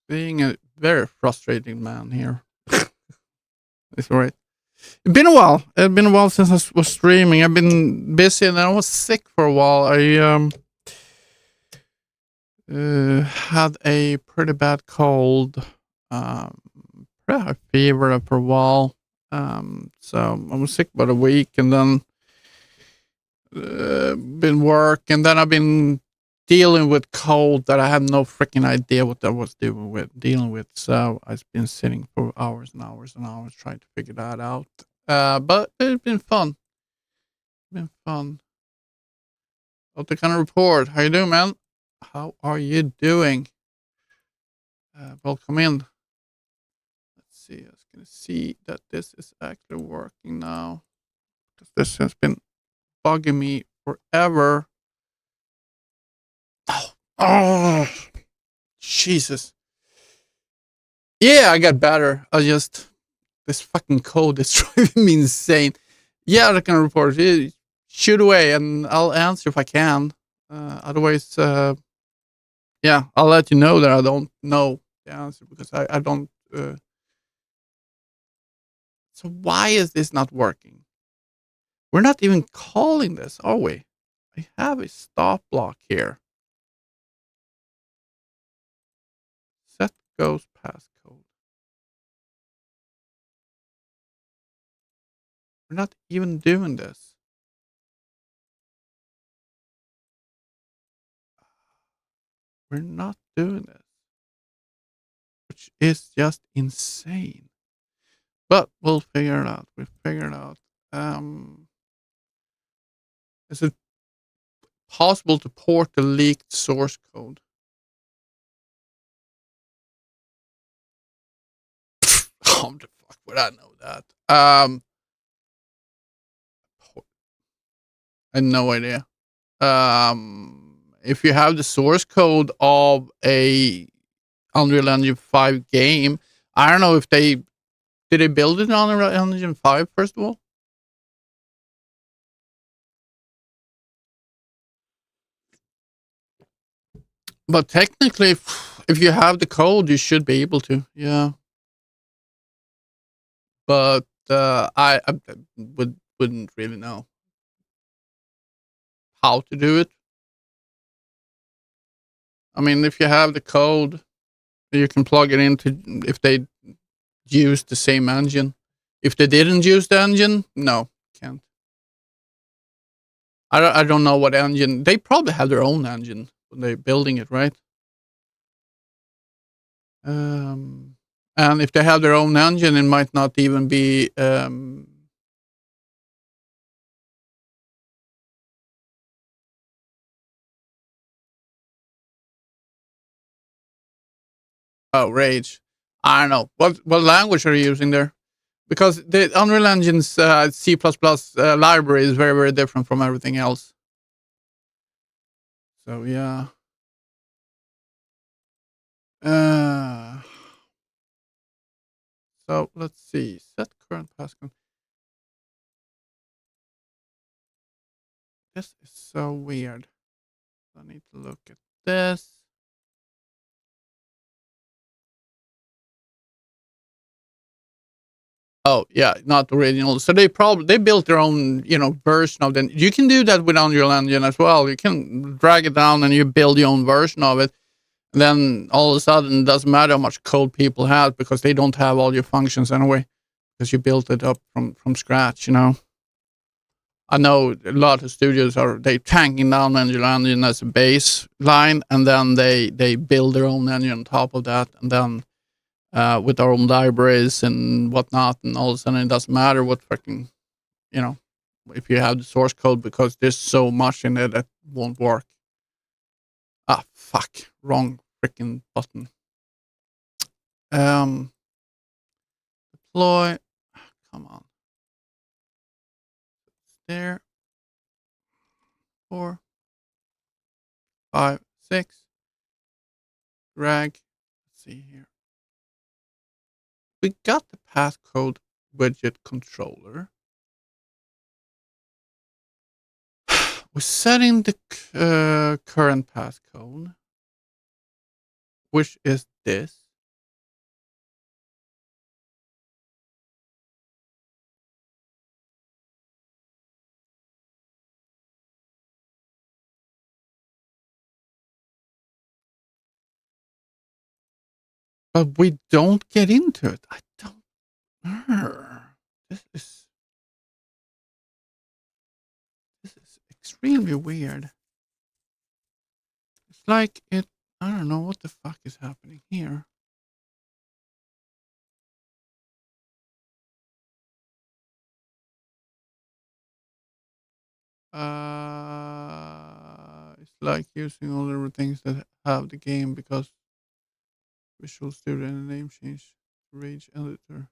Being a very frustrating man here. It's alright. It's been a while. It's been a while since I was streaming. I've been busy and I was sick for a while. I had a pretty bad cold Um, Pretty high fever for a while. So I was sick about a week, and then been work, and then I've been dealing with cold that I had no freaking idea what I was dealing with. So I've been sitting for hours and hours and hours trying to figure that out. But it's been fun. Been fun. What the kind of report? How you doing, man? How are you doing? Welcome in. Let's see. I was gonna see that this is actually working now because this has been bugging me forever. Oh, oh, Jesus. Yeah, I got better. I just this fucking code is driving me insane. Yeah, I can report it. Shoot away, and I'll answer if I can. Otherwise, yeah, I'll let you know that I don't know the answer because I don't. So why is this not working? We're not even calling this, are we? I have a stop block here. Set goes passcode. We're not even doing this. We're not doing this, which is just insane. But we'll figure it out. We'll figure it out. Is it possible to port the leaked source code? How the fuck would I know that? I had no idea. If you have the source code of a Unreal Engine 5 game, I don't know if they did they build it on Unreal Engine 5 first of all. But technically, if you have the code, you should be able to. Yeah, but I wouldn't really know how to do it. I mean, if you have the code, you can plug it into if they use the same engine. If they didn't use the engine, no, can't. I don't know what engine. They probably have their own engine when they're building it, right? Um, and if they have their own engine, it might not even be. Oh, Rage. I don't know what language are you using there, because the Unreal Engine's C++ library is very very different from everything else. So yeah. Uh, so let's see. Set current passcode. This is so weird. I need to look at this. Oh yeah, not original. So they built their own version of it. You can do that with Unreal Engine as well. You can drag it down and you build your own version of it. And then all of a sudden, it doesn't matter how much code people have because they don't have all your functions anyway because you built it up from scratch. I know a lot of studios are they tanking down Unreal Engine as a baseline, and then they build their own engine on top of that, and then with our own libraries and whatnot, and all of a sudden it doesn't matter what fucking you know if you have the source code because there's so much in it that won't work. Ah, fuck, wrong freaking button. Um, Deploy. Come on, there. 4, 5, 6. Drag. Let's see here. We got the passcode widget controller. We're setting the current passcode, which is this. but we don't get into it. I don't. Urgh. This is this is extremely weird. It's like it. I don't know what the fuck is happening here. It's like using all the things that have the game because Visual Studio and the name change. Rage editor.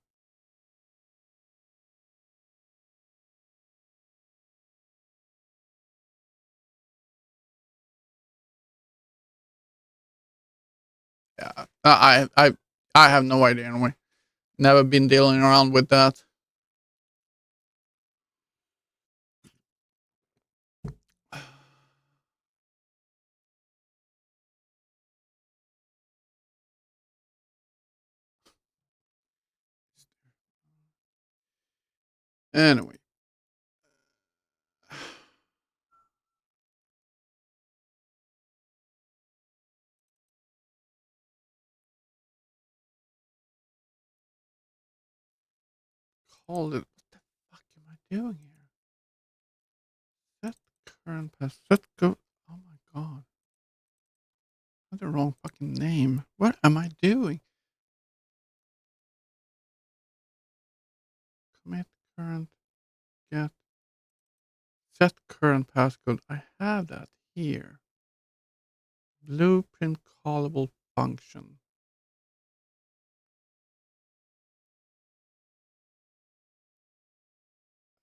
Yeah, I have no idea anyway. Never been dealing around with that. Anyway, call it. What the fuck am I doing here? Set current pass. Set go. Oh my god. That's the wrong fucking name. What am I doing? Commit current. Get. Set current passcode. I have that here. Blueprint callable function.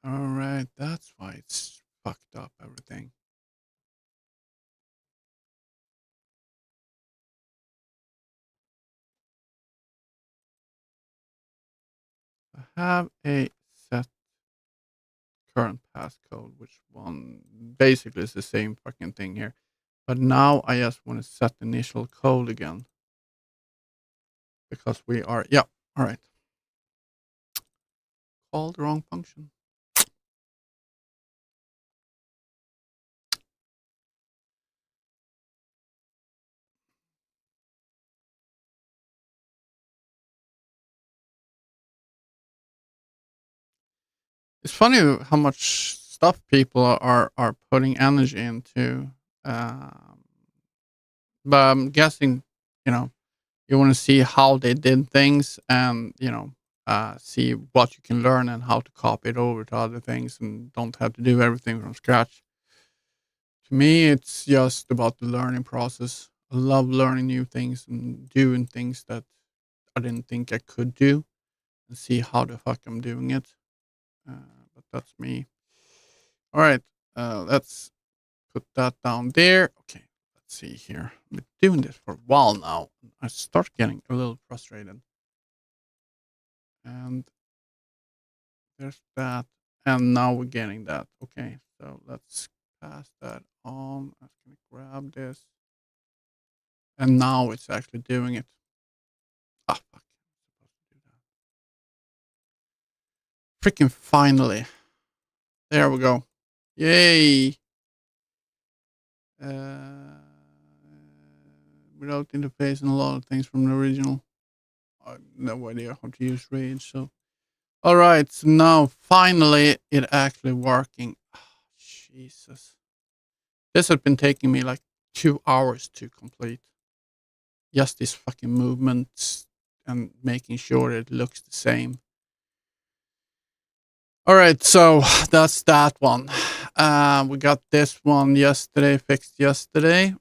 Alright, that's why it's fucked up everything. I have a set current passcode, which one basically is the same fucking thing here. But now I just want to set the initial code again. Because we are, yeah, all right. Called the wrong function. It's funny how much stuff people are putting energy into. Um, but I'm guessing, you know, you want to see how they did things and, see what you can learn and how to copy it over to other things and don't have to do everything from scratch. To me, it's just about the learning process. I love learning new things and doing things that I didn't think I could do and see how the fuck I'm doing it. But that's me. All right, let's put that down there. Okay, let's see here. I've been doing this for a while now. I start getting a little frustrated. And there's that. And now we're getting that. Okay, so let's pass that on. I'm just going to grab this. And now it's actually doing it. Ah, fuck. I'm supposed to do that. Freaking finally. There we go. Yay. Uh, Without interface and a lot of things from the original. I have no idea how to use Rage. So, all right. So now finally it actually working. Oh, Jesus. This has been taking me like 2 hours to complete. Just these fucking movements and making sure it looks the same. All right, so that's that one. We got this one yesterday, fixed yesterday.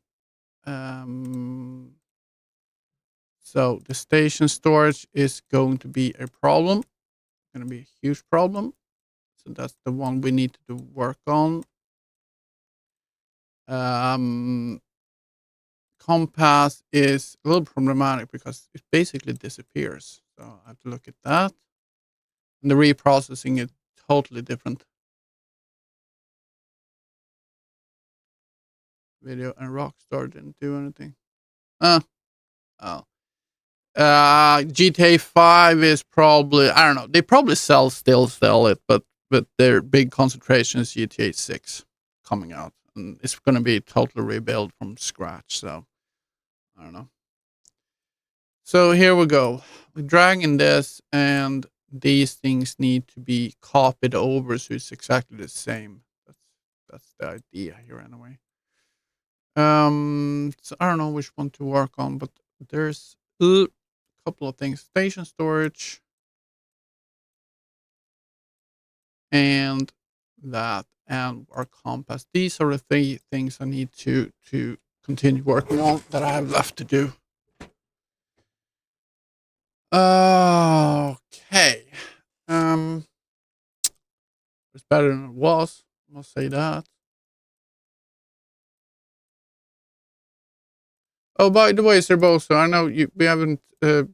So the station storage is going to be a problem. Going to be a huge problem. So that's the one we need to work on. Compass is a little problematic because it basically disappears. So I have to look at that. And the reprocessing is totally different. Video and Rockstar didn't do anything. Oh. GTA 5 is probably, I don't know. They probably still sell it, but their big concentration is GTA 6 coming out, and it's going to be totally rebuilt from scratch. So I don't know. So here we go. We're dragging this, and these things need to be copied over so it's exactly the same. That's the idea here anyway. So I don't know which one to work on, but there's a couple of things. Station storage and that and our compass. These are the three things I need to continue working on that I have left to do. Okay. It's better than it was. I must say that. Oh, by the way, Serboso, I know we haven't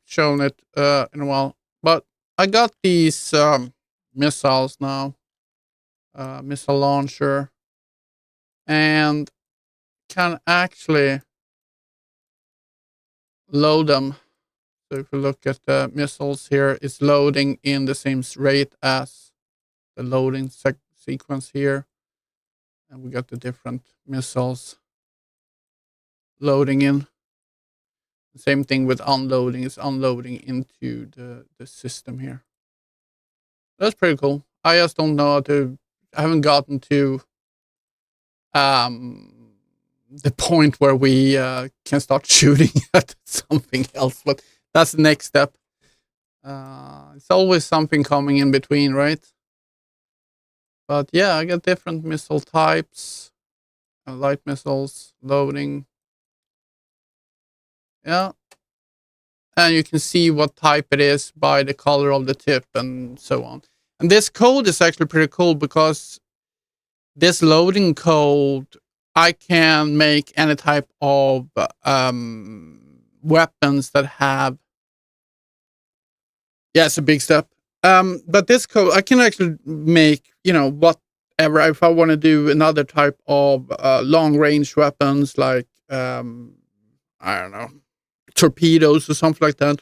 shown it in a while, but I got these missiles now, missile launcher, and can actually load them. So if you look at the missiles here, it's loading in the same rate as the loading sequence here. And we got the different missiles loading in. Same thing with unloading. It's unloading into the system here. That's pretty cool. I just don't know how to. I haven't gotten to the point where we can start shooting at something else, but that's the next step. It's always something coming in between, right? But yeah, I got different missile types, light missiles loading. Yeah. And you can see what type it is by the color of the tip and so on. And this code is actually pretty cool because this loading code, I can make any type of weapons that have. Yeah, it's a big step. But this code, I can actually make, whatever. If I want to do another type of long range weapons like, I don't know, torpedoes or something like that.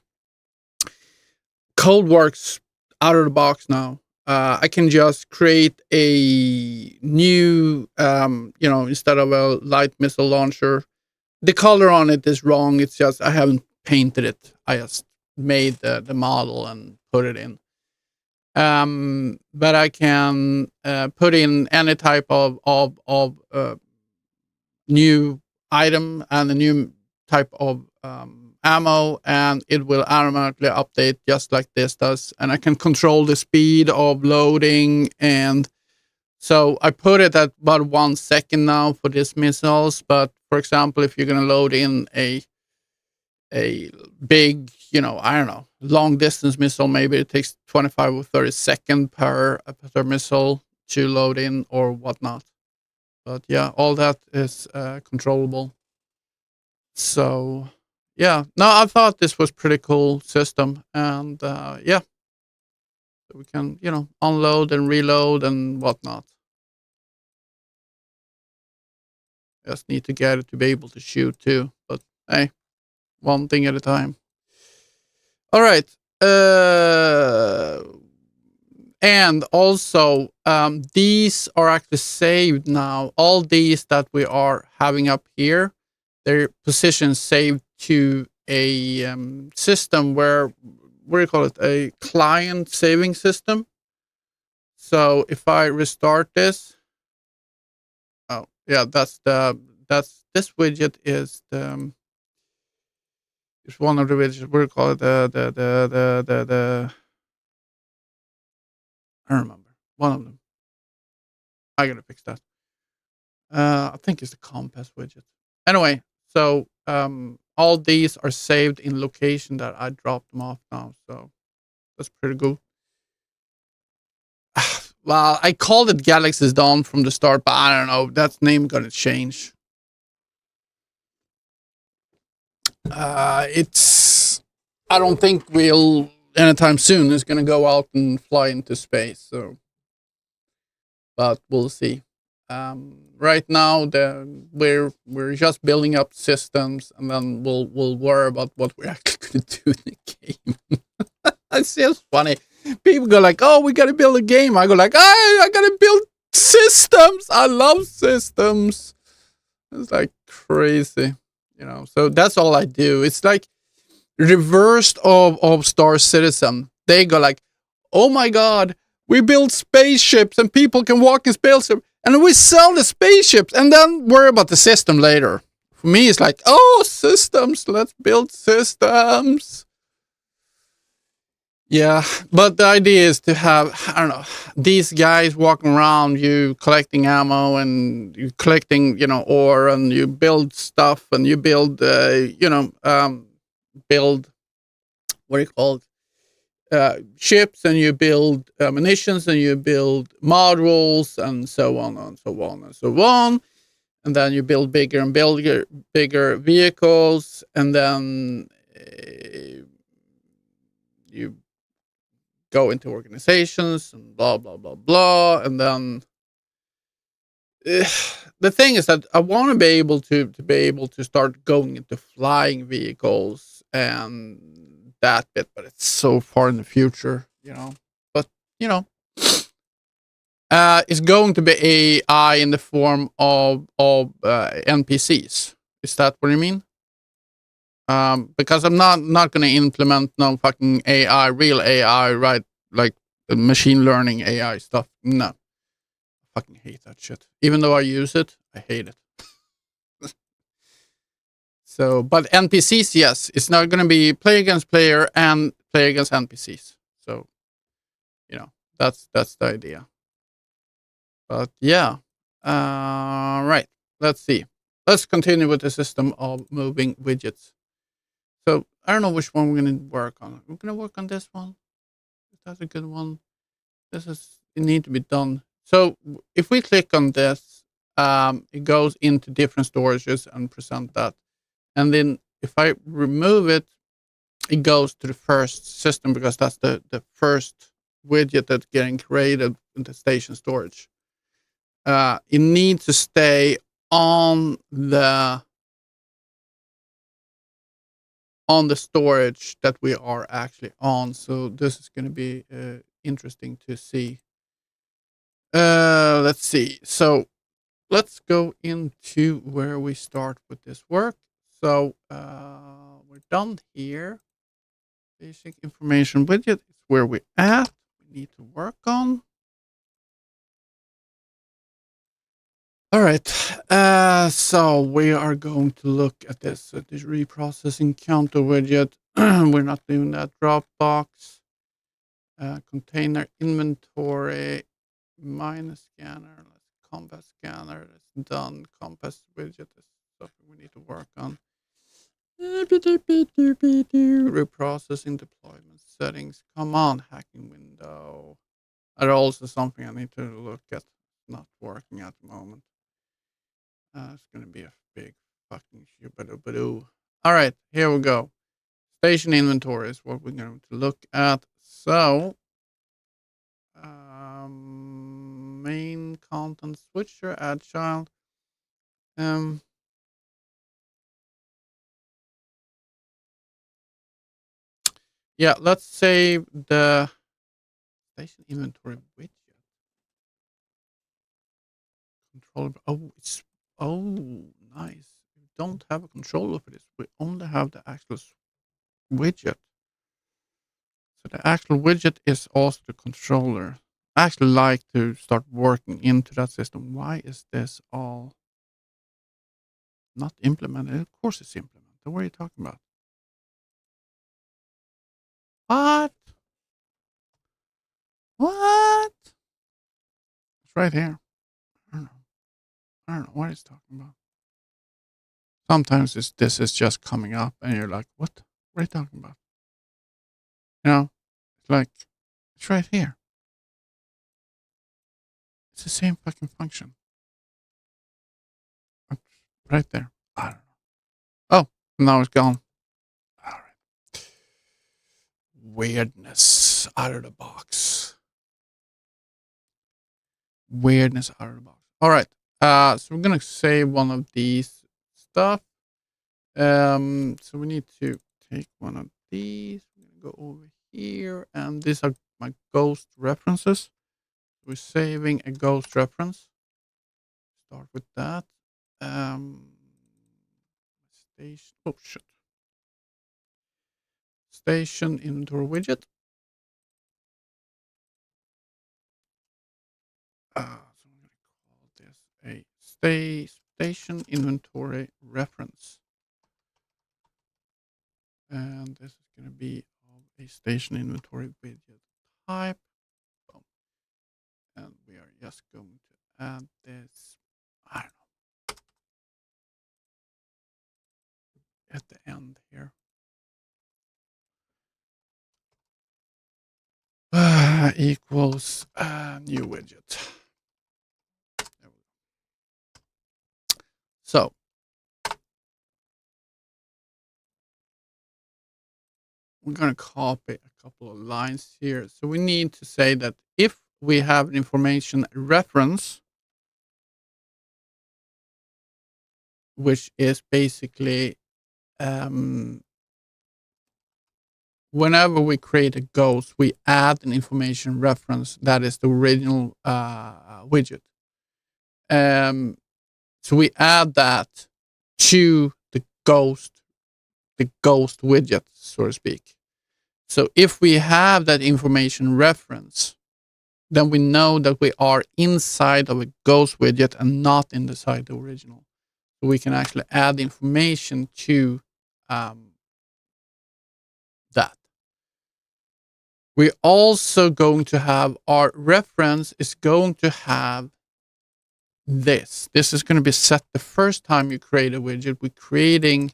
Code works out of the box now. I can just create a new, instead of a light missile launcher. The color on it is wrong. It's just I haven't painted it. I just made the model and put it in. But I can put in any type of new item and a new type of ammo, and it will automatically update just like this does. And I can control the speed of loading, and so I put it at about 1 second now for these missiles. But for example, if you're going to load in a big, I don't know, long distance missile, maybe it takes 25 or 30 seconds per missile to load in or whatnot. But yeah, all that is controllable. So yeah, no, I thought this was pretty cool system, and yeah, so we can unload and reload and whatnot. Just need to get it to be able to shoot too, but hey, one thing at a time. All right, and also these are actually saved now. All these that we are having up here, their positions saved to a system where, what do you call it, a client saving system. So if I restart this, oh yeah, that's this widget is it's one of the widgets. What do you call it, the I don't remember, one of them. I gotta fix that. I think it's the compass widget. Anyway, so all these are saved in location that I dropped them off now, so that's pretty good. Well, I called it Galaxy's Dawn from the start, but I don't know. That name gonna change. It's. I don't think we'll anytime soon is gonna go out and fly into space. So, but we'll see. Right now, we're just building up systems, and then we'll worry about what we're actually gonna do in the game. It's just funny. People go like, "Oh, we gotta build a game." I go like, "I gotta build systems. I love systems." It's like crazy, So that's all I do. It's like reversed of Star Citizen. They go like, oh my god, we build spaceships and people can walk in spaceships, and we sell the spaceships and then worry about the system later. For me, it's like, oh, systems, let's build systems. Yeah, but the idea is to have, I don't know, these guys walking around, you collecting ammo and you collecting, ore, and you build stuff and you build, build, what do you call it? Ships, and you build munitions, and you build modules, and so on and so on and so on. And then you build bigger and bigger vehicles, and then you go into organizations and blah blah blah blah. And then the thing is that I want to be able to start going into flying vehicles and that bit, but it's so far in the future. But you know, it's going to be AI in the form of NPCs. Is that what you mean? Because I'm not going to implement no fucking AI, real AI, right? Like the machine learning AI stuff. No, I fucking hate that shit. Even though I use it, I hate it. So, but NPCs, yes, it's not going to be play against player and play against NPCs. So, that's the idea. But yeah, right. Let's see. Let's continue with the system of moving widgets. So I don't know which one we're going to work on. We're going to work on this one. That's a good one. It need to be done. So if we click on this, it goes into different storages and present that. And then if I remove it, it goes to the first system because that's the first widget that's getting created in the station storage. It needs to stay on the storage that we are actually on. So this is going to be interesting to see. Let's see. So let's go into where we start with this work. So we're done here. Basic information widget is where we're at. We need to work on. All right. So we are going to look at this. This reprocessing counter widget. We're not doing that. Dropbox. Container inventory. Minus scanner. Let's compass scanner. It's done. Compass widget is something we need to work on. Reprocessing deployment settings. Come on, hacking window. That's also something I need to look at. Not working at the moment. It's going to be a big fucking shoo. All right, here we go. Station inventory is what we're going to look at. So, main content switcher, add child. Yeah, let's save the station inventory widget. Controller. Oh, nice. We don't have a controller for this. We only have the actual widget. So the actual widget is also the controller. I actually like to start working into that system. Why is this all not implemented? Of course it's implemented. What are you talking about? What? What? It's right here. I don't know. I don't know what he's talking about. Sometimes this is just coming up and you're like, what? What are you talking about? It's like, it's right here. It's the same fucking function. Right there. I don't know. Oh, now it's gone. All right. Weirdness out of the box. Weirdness out of the box. All right. So we're gonna save one of these stuff. So we need to take one of these. We're gonna go over here, and these are my ghost references. We're saving a ghost reference. Start with that. Station. Oh shit. station inventory widget. So I'm going to call this a station inventory reference. And this is going to be a station inventory widget type. Boom. And we are just going to add this, I don't know, at the end here. Equals new widget. There we go. So we're going to copy a couple of lines here. So we need to say that if we have an information reference, which is basically whenever we create a ghost, we add an information reference that is the original widget. So we add that to the ghost widget, so to speak. So if we have that information reference, then we know that we are inside of a ghost widget and not inside the original. So we can actually add information to that. We're also going to have our reference is going to have this. This is going to be set the first time you create a widget. We're creating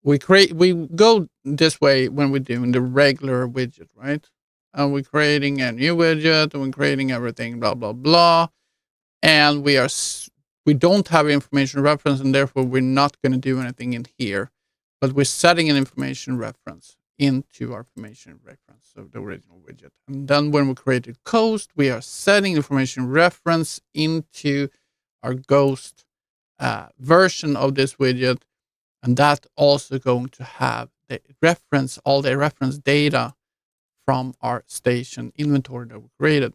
we go this way when we're doing the regular widget, right? And we're creating a new widget and we're creating everything, blah blah blah. And we don't have information reference, and therefore we're not going to do anything in here. But we're setting an information reference into our information reference, so the original widget. And then when we create a ghost, we are setting information reference into our ghost version of this widget. And that also going to have the reference, all the reference data from our station inventory that we created.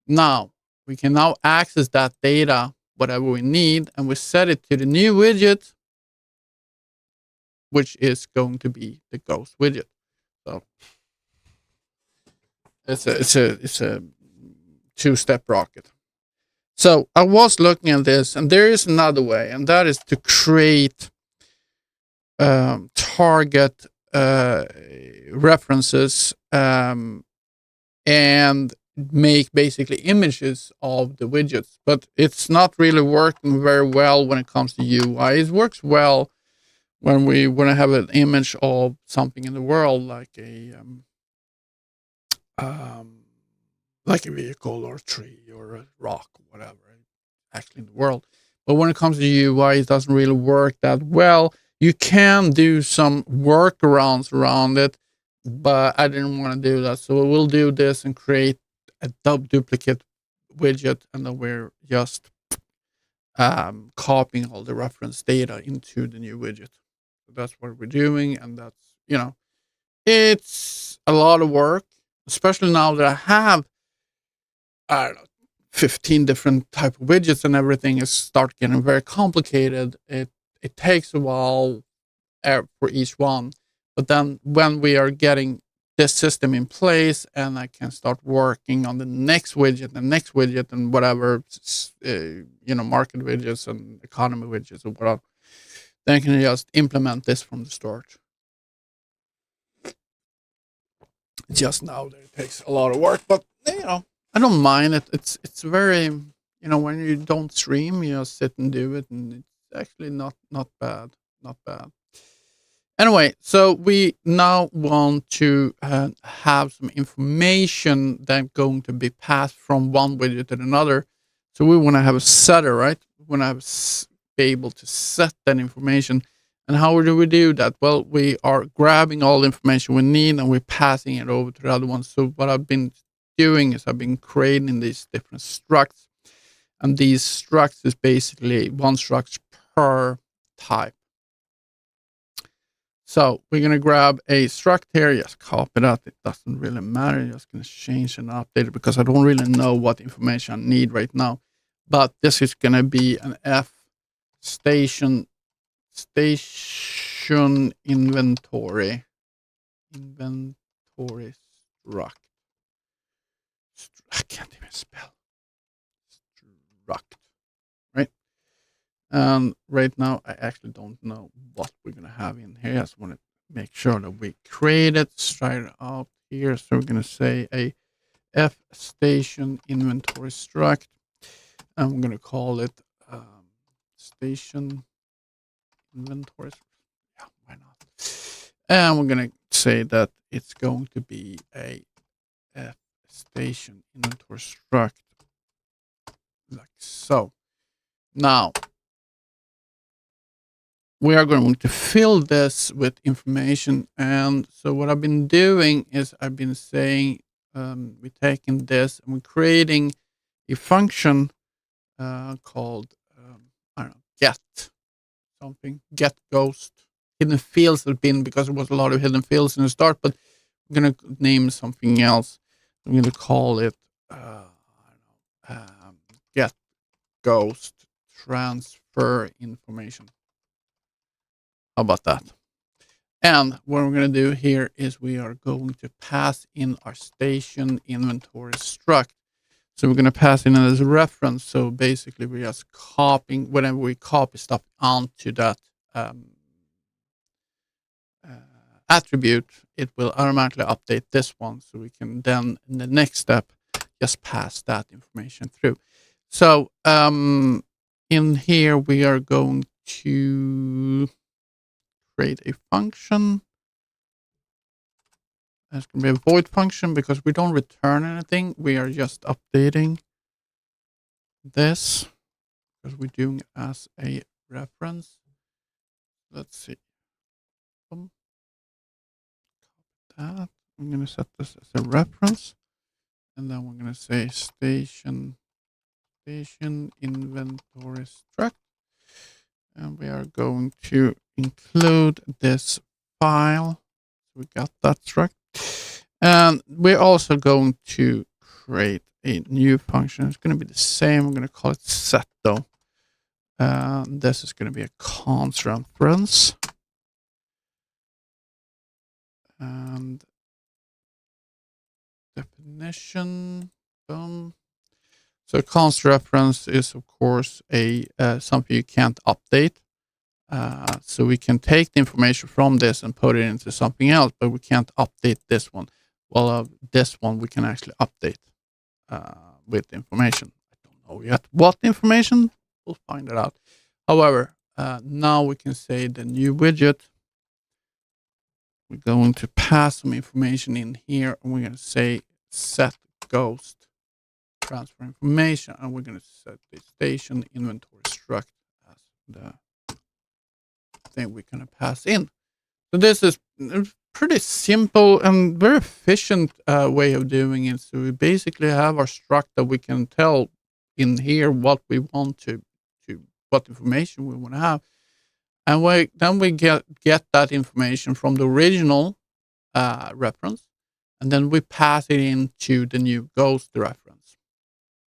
Now, we can now access that data, whatever we need, and we set it to the new widget, which is going to be the ghost widget. So it's a two-step rocket. So I was looking at this, and there is another way, and that is to create target references and make basically images of the widgets, but it's not really working very well when it comes to UI. It works well when we want to have an image of something in the world, like a vehicle or a tree or a rock, whatever, actually in the world. But when it comes to UI, it doesn't really work that well. You can do some workarounds around it, but I didn't want to do that. So we'll do this and create a duplicate widget, and then we're just copying all the reference data into the new widget. So that's what we're doing, and that's, it's a lot of work, especially now that I have, I don't know, 15 different type of widgets, and everything is start getting very complicated. It takes a while for each one, but then when we are getting this system in place, and I can start working on the next widget and whatever, market widgets and economy widgets or whatever, then I can just implement this from the start. Just now that it takes a lot of work, but I don't mind it. It's very, when you don't stream, you just sit and do it, and it's actually not bad. Anyway, so we now want to have some information that's going to be passed from one widget to another. So we want to have a setter, right? We want to be able to set that information. And how do we do that? Well, we are grabbing all the information we need and we're passing it over to the other one. So what I've been doing is I've been creating these different structs. And these structs is basically one struct per type. So we're going to grab a struct here, just copy that. It doesn't really matter. I'm just going to change and update it because I don't really know what information I need right now. But this is going to be an F station station inventory struct. I can't even spell struct, right? And right now I actually don't know what we're gonna have in here. I just want to make sure that we create it, try it out here. So we're gonna say a F station inventory struct, and we're gonna call it station inventory. Yeah, why not? And we're gonna say that it's going to be a F station inventory struct, like so. Now we are going to fill this with information. And so what I've been doing is I've been saying we're taking this and we're creating a function called I don't know, get ghost. Hidden fields have been, because there was a lot of hidden fields in the start, but I'm gonna name something else. I'm gonna call it get ghost transfer information. How about that? And what we're going to do here is we are going to pass in our station inventory struct. So we're going to pass in as a reference. So basically we're just copying, whenever we copy stuff onto that attribute, it will automatically update this one. So we can then, in the next step, just pass that information through. So in here, we are going to create a function. It's going to be a void function because we don't return anything. We are just updating this because we're doing it as a reference. Let's see. That. I'm going to set this as a reference. And then we're going to say station inventory struct. And we are going to include this file. We got that struct. And we're also going to create a new function. It's going to be the same. We're going to call it set though. This is going to be a const reference. And definition. Boom. So const reference is of course a something you can't update. So we can take the information from this and put it into something else, but we can't update this one. Well, this one we can actually update with information. I don't know yet what information. We'll find it out. However, now we can say the new widget. We're going to pass some information in here, and we're going to say set ghost transfer information, and we're going to set the station inventory struct as the thing we're going to pass in. So this is a pretty simple and very efficient way of doing it. So we basically have our struct that we can tell in here what we want to what information we want to have, and then we get that information from the original reference, and then we pass it into the new ghost reference.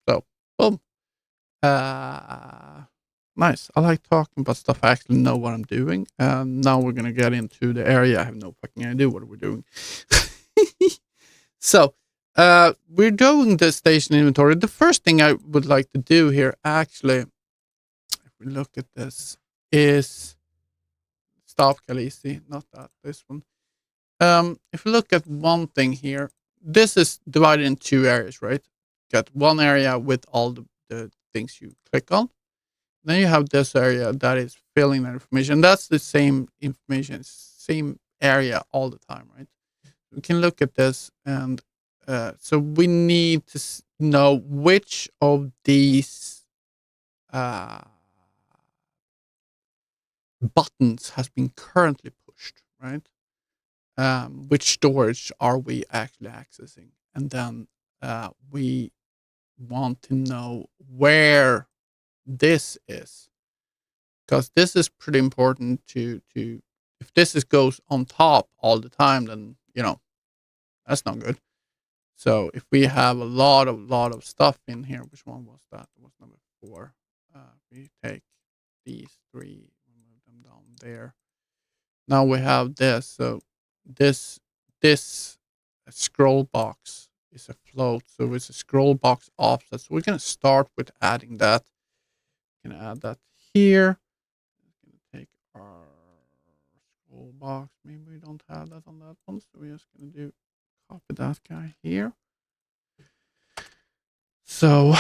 So boom. Nice. I like talking about stuff I actually know what I'm doing. Now we're going to get into the area I have no fucking idea what we're doing. So, we're doing the station inventory. The first thing I would like to do here, actually, if we look at this, is stop Khaleesi, not that, this one. If we look at one thing here, this is divided in two areas, right? Got one area with all the things you click on. Then you have this area that is filling the information. That's the same information, same area all the time, right? We can look at this, and so we need to know which of these buttons has been currently pushed, right? Which storage are we actually accessing? And then we want to know where this is, because this is pretty important to if this goes on top all the time, then that's not good. So if we have a lot of stuff in here, which one was that? It was number 4. We take these 3, move them down there. Now we have this. So this scroll box is a float. So it's a scroll box offset. So we're gonna start with adding that. Gonna add that here. Gonna take our scroll box. Maybe we don't have that on that one. So we're just gonna do copy that guy here. So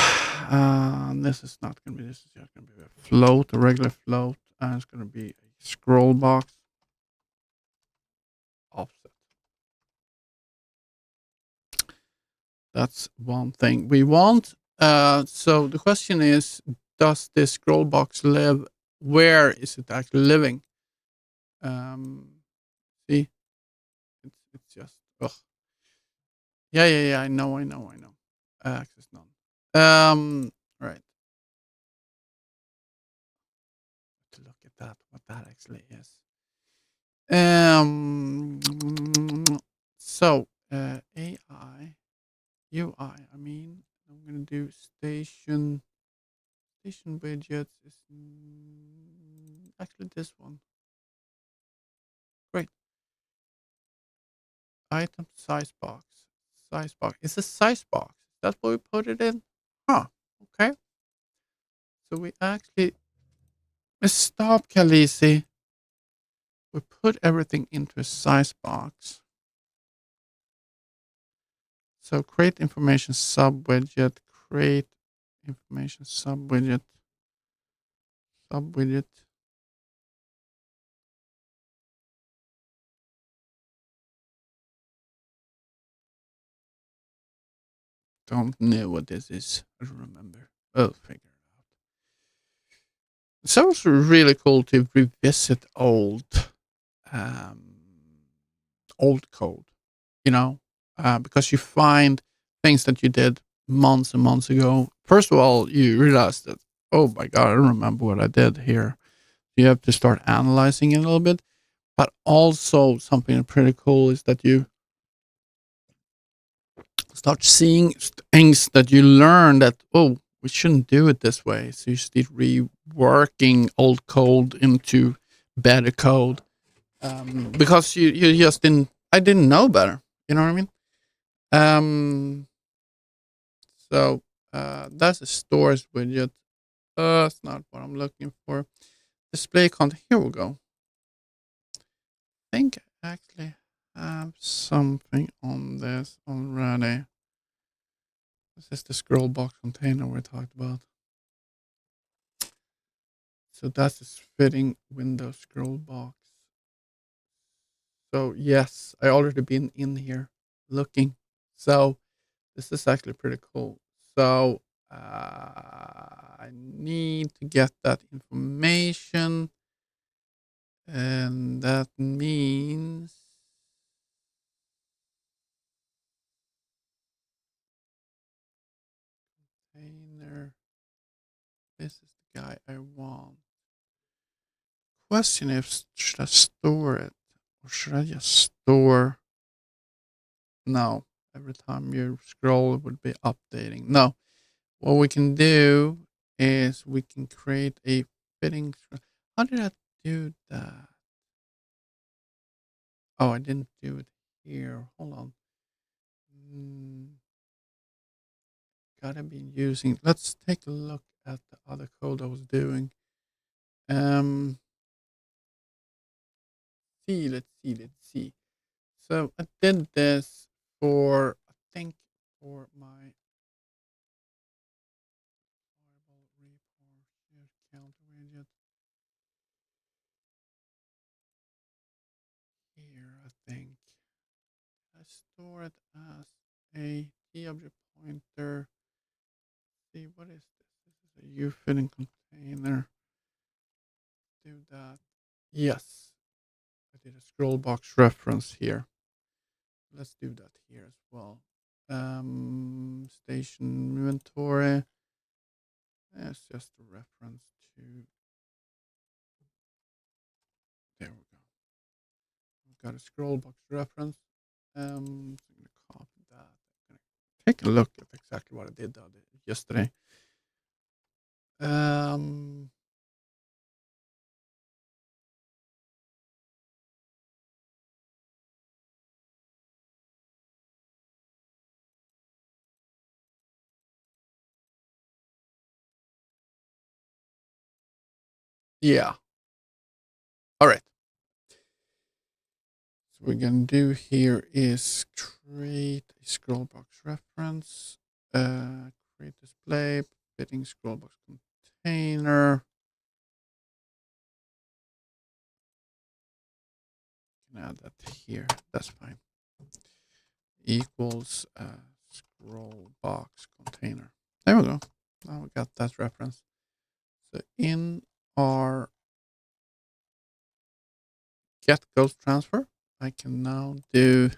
this is not gonna be. This is just gonna be a float, a regular float, and it's gonna be a scroll box offset. That's one thing we want. So the question is, does this scroll box live? Where is it actually living? See, it's just. Ugh. Yeah. I know. Access none. Right. To look at that, what that actually is. So AI UI. I mean, I'm gonna do station widgets is actually this one. Great. Item size box. Size box. It's a size box. That's what we put it in. Huh. Okay. So we actually stop, Khaleesi. We put everything into a size box. So create information sub widget. Create information sub widget. Sub widget. Don't know what this is. I don't remember. I'll figure it out. It's also really cool to revisit um, old code, you know, because you find things that you did months and months ago. First of all, you realize that, oh my God, I don't remember what I did here. You have to start analyzing it a little bit. But also, something pretty cool is that you start seeing things that you learn that, oh, we shouldn't do it this way. So you start reworking old code into better code, because you just didn't, I didn't know better. You know what I mean? Um, so that's a stores widget. That's not what I'm looking for. Display content. Here we go. I think I actually have something on this already. This is the scroll box container we talked about. So that's a fitting Windows scroll box. So yes, I already been in here looking. So this is actually pretty cool. So I need to get that information, and that means container. This is the guy I want. Question if should I store it or should I just store? No, every time you scroll, it would be updating. No, what we can do is we can create a fitting. How did I do that? Oh, I didn't do it here. Hold on. Gotta be using. Let's take a look at the other code I was doing. Um, let's see. So I did this for, I think, for my count widget here. I think I store it as a key object pointer. See, what is this? This is a U fitting container. Do that. Yes, I did a scroll box reference here. Let's do that here as well. Station inventory. It's just a reference to. There we go. We've got a scroll box reference. I'm gonna copy that. I'm gonna take a look at exactly what I did yesterday. Yeah. All right. So we're gonna do here is create a scroll box reference, create display, fitting scroll box container. Can add that here. That's fine. Equals scroll box container. There we go. Now we got that reference. So in our get ghost transfer, I can now do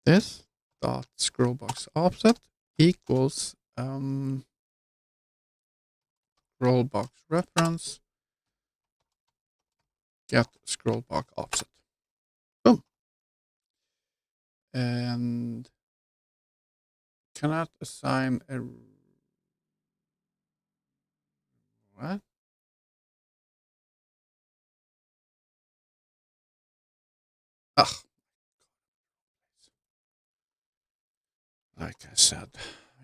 this dot scroll box offset equals scroll box reference get scroll box offset. Boom. And cannot assign a what? Ugh. Like I said,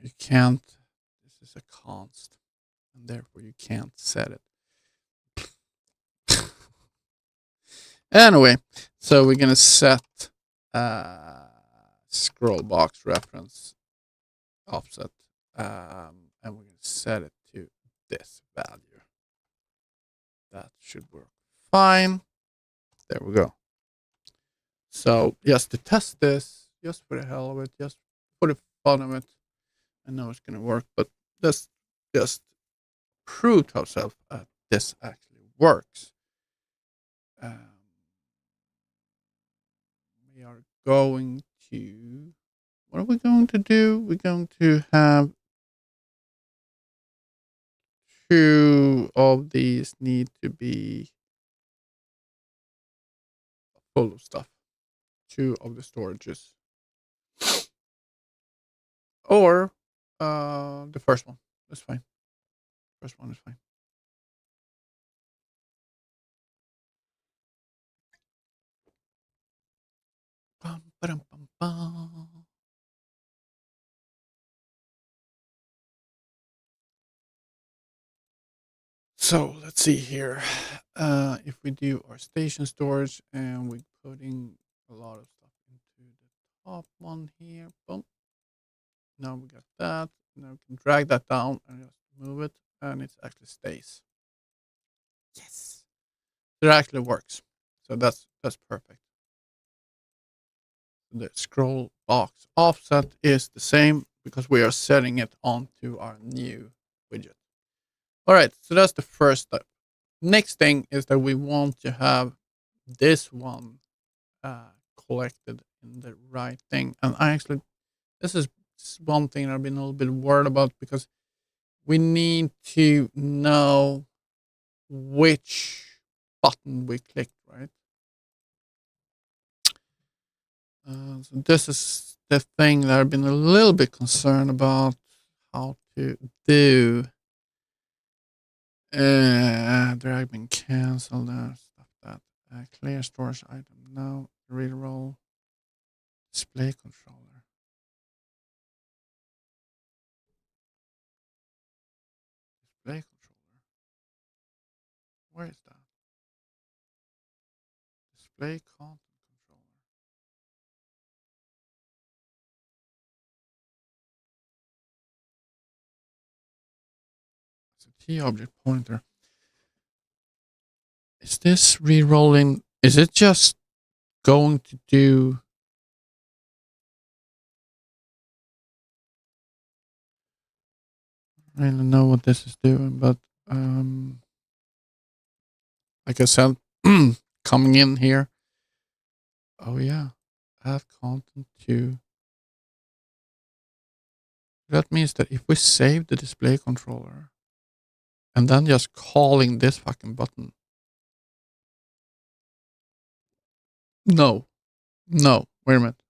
you can't. This is a const, and therefore you can't set it. Anyway, so we're gonna set scroll box reference offset, and we're gonna set it to this value. That should work fine. There we go. So just to test this, just for the hell of it, just for the fun of it, I know it's gonna work, but let's just prove to ourselves that this actually works. We are going to. What are we going to do? We're going to have two of these need to be full of stuff. Two of the storages. Or the first one. That's fine. First one is fine. Bum, ba-dum, bum, bum. So let's see here. If we do our station storage and we're putting a lot of stuff into the top one here. Boom. Now we got that. Now we can drag that down and just move it, and it actually stays. Yes. It actually works. So that's perfect. The scroll box offset is the same because we are setting it onto our new widget. All right, so that's the first step. Next thing is that we want to have this one collected in the right thing. And I actually, this is one thing I've been a little bit worried about because we need to know which button we clicked, right? So this is the thing that I've been a little bit concerned about how to do. Drag been canceled. Stuff that. Clear storage item. No. Reroll. Display controller. Display controller. Where is that? Display content controller. It's a T object pointer. Is this re-rolling? Is it just going to do? I don't really know what this is doing, but like I said, coming in here. Oh yeah, add content to. That means that if we save the display controller and then just calling this fucking button. No, no, wait a minute.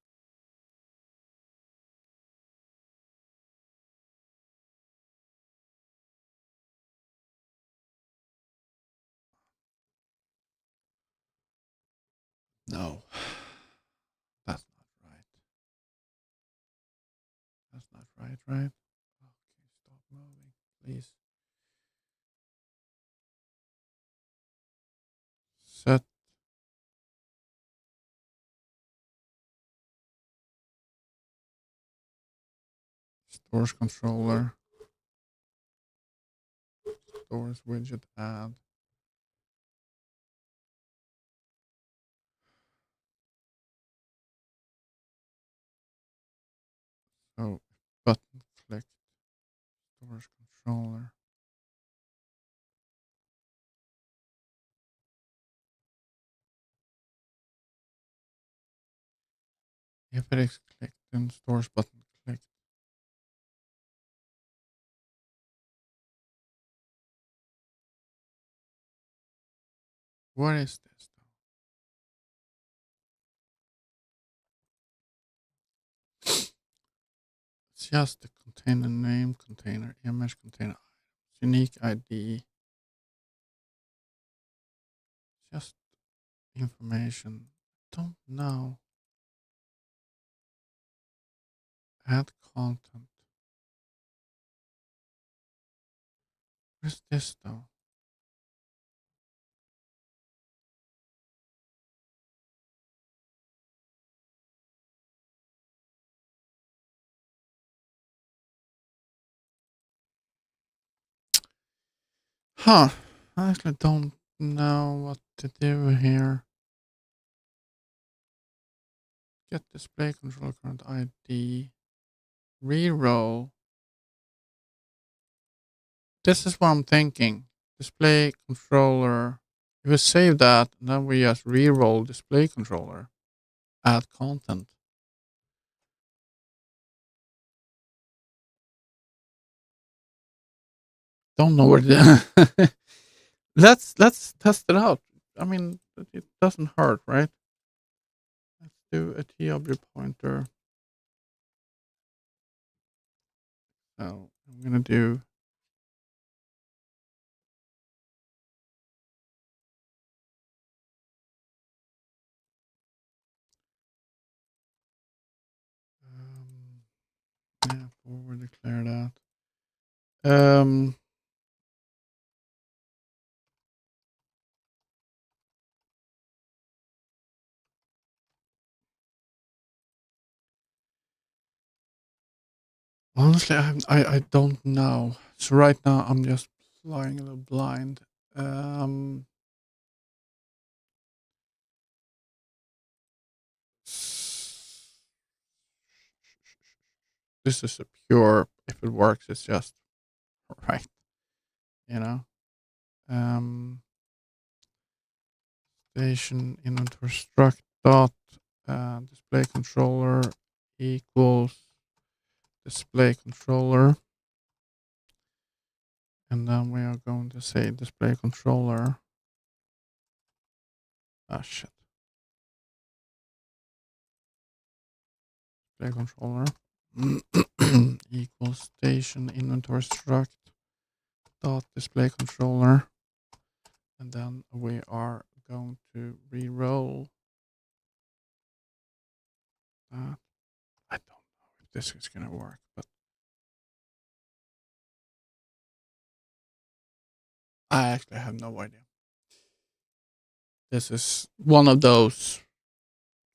No, that's not right. That's not right, right? Okay, stop moving, please. Source controller. Source widget add. So button click source controller. If it is clicked, then source button clicked. What is this though? It's just the container name, container image, container items, unique ID. Just information. Don't know. Add content. Where's this though? Huh. I actually don't know what to do here. Get display control current ID. Reroll. This is what I'm thinking. Display controller. If we save that, then we just re-roll display controller. Add content. Don't know where the let's test it out. I mean, it doesn't hurt, right? Let's do a TW pointer. So I'm gonna do yeah, forward declare that. Honestly, I don't know. So right now I'm just flying a little blind. Um, this is a pure. If it works, it's just right. You know. Um, station inventory struct dot display controller equals display controller, and then we are going to say display controller. Ah shit. Display controller equals station inventory struct dot display controller, and then we are going to re-roll that. I don't know if this is gonna work, but I actually have no idea. This is one of those.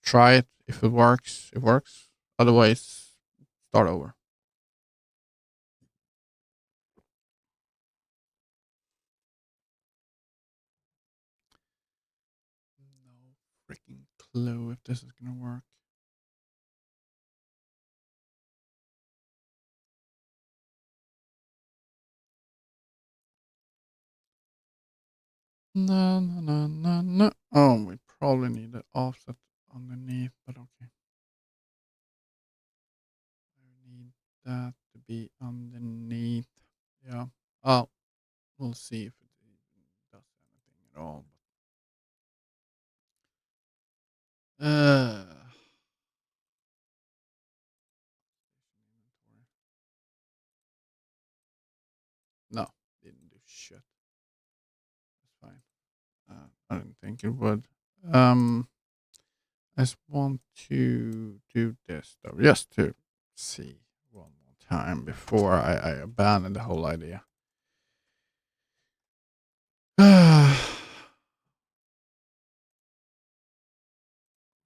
Try it. If it works, it works. Otherwise, start over. No freaking clue if this is gonna work. No, no, no, no, no. Oh, we probably need the offset underneath, but okay. I need that to be underneath. Yeah. Oh, we'll see if it does anything at all. No, didn't do shit. That's fine. I didn't think it would. I just want to do this though, just to see one more time before I abandon the whole idea.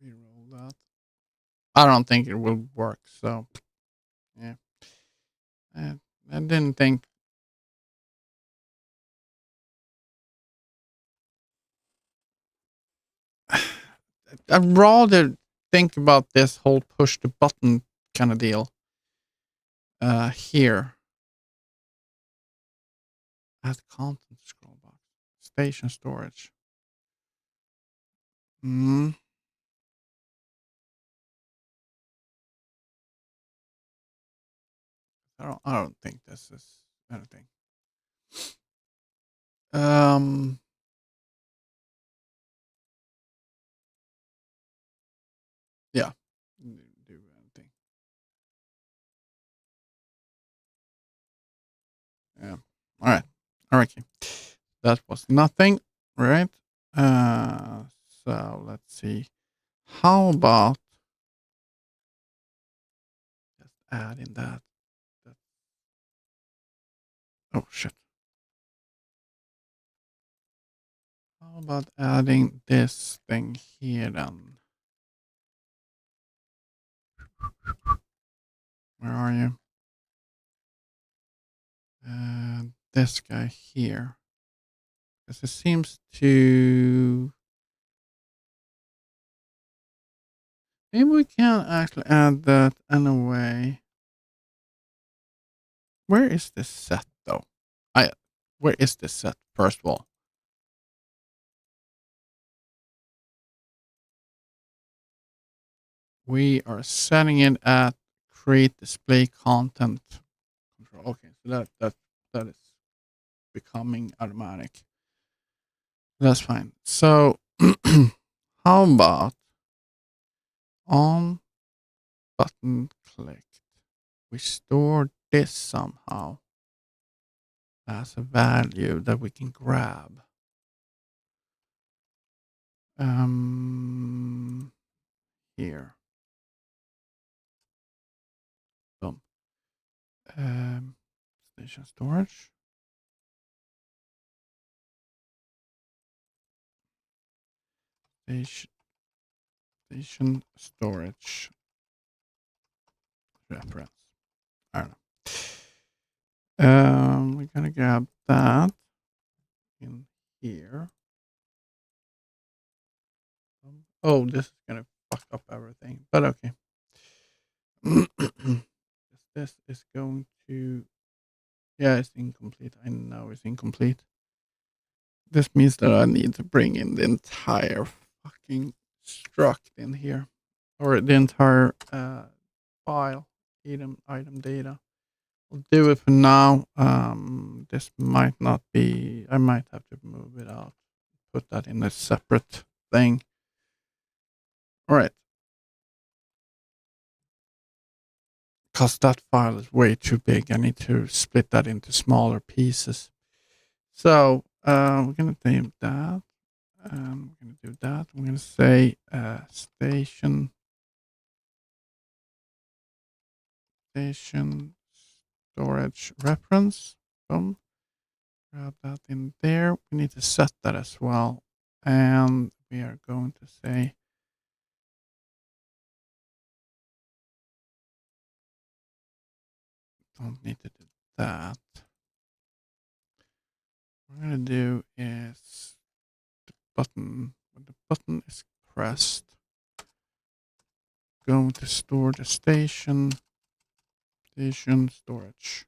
Reroll that. I don't think it will work. So yeah. I didn't think. I'd rather think about this whole push the button kind of deal here. Add content scroll box. Station storage. Mm, I don't think this is anything. Um, yeah. Do anything. Yeah. All right. All right. That was nothing, right? Uh, so let's see. How about just adding that? Oh shit. How about adding this thing here then? Where are you? This guy here. Because it seems to. Maybe we can actually add that anyway. Where is this set though? I Where is this set first of all? We are setting it at create display content control. Okay, so that is becoming automatic. That's fine. So how about on button clicked? We store this somehow as a value that we can grab. Here. Boom. Station storage. Station storage reference. I don't know. We're gonna grab that in here. Oh, this is gonna fuck up everything, but okay. This is going to. Yeah, it's incomplete. I know it's incomplete. This means that I need to bring in the entire fucking struct in here, or the entire file, item data. I'll do it for now. This might not be. I might have to move it out. Put that in a separate thing. All right. Because that file is way too big. I need to split that into smaller pieces. So we're gonna name that. We're gonna do that. I'm gonna say station storage reference. Boom. Grab that in there. We need to set that as well. And we are going to say don't need to do that. What we're going to do is the button. When the button is pressed, going to store the station storage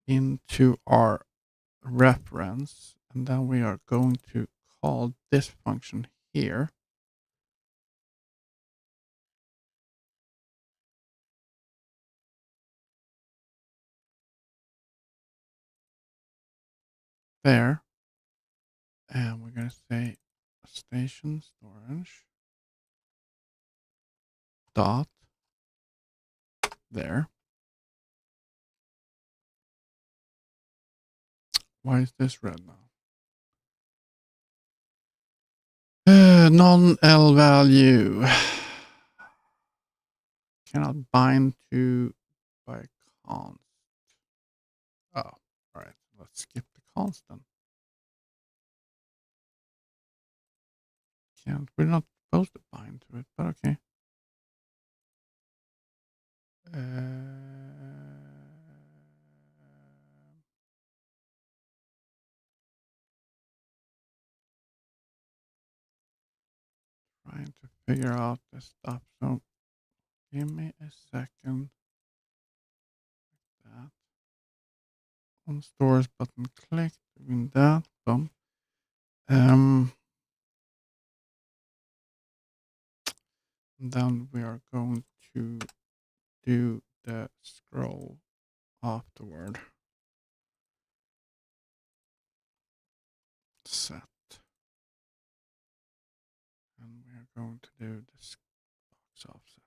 into our reference. And then we are going to call this function here. There. And we're going to say station storage dot there. Why is this red now? Non-L value cannot bind to by const. Oh, all right. Let's skip the constant. Can't. We're not supposed to bind to it, but okay. trying to figure out this stuff. So give me a second. That on stores button click, doing that. Boom. Then we are going to do the scroll afterward. Set. And we are going to do this box offset.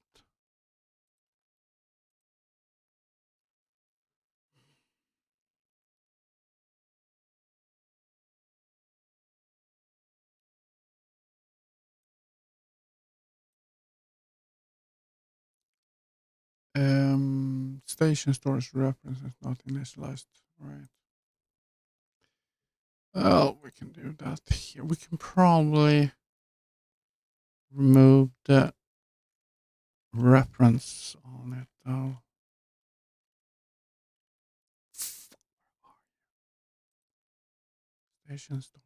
Station storage reference is not initialized. Right. Well, we can do that here. We can probably remove the reference on it though. Station storage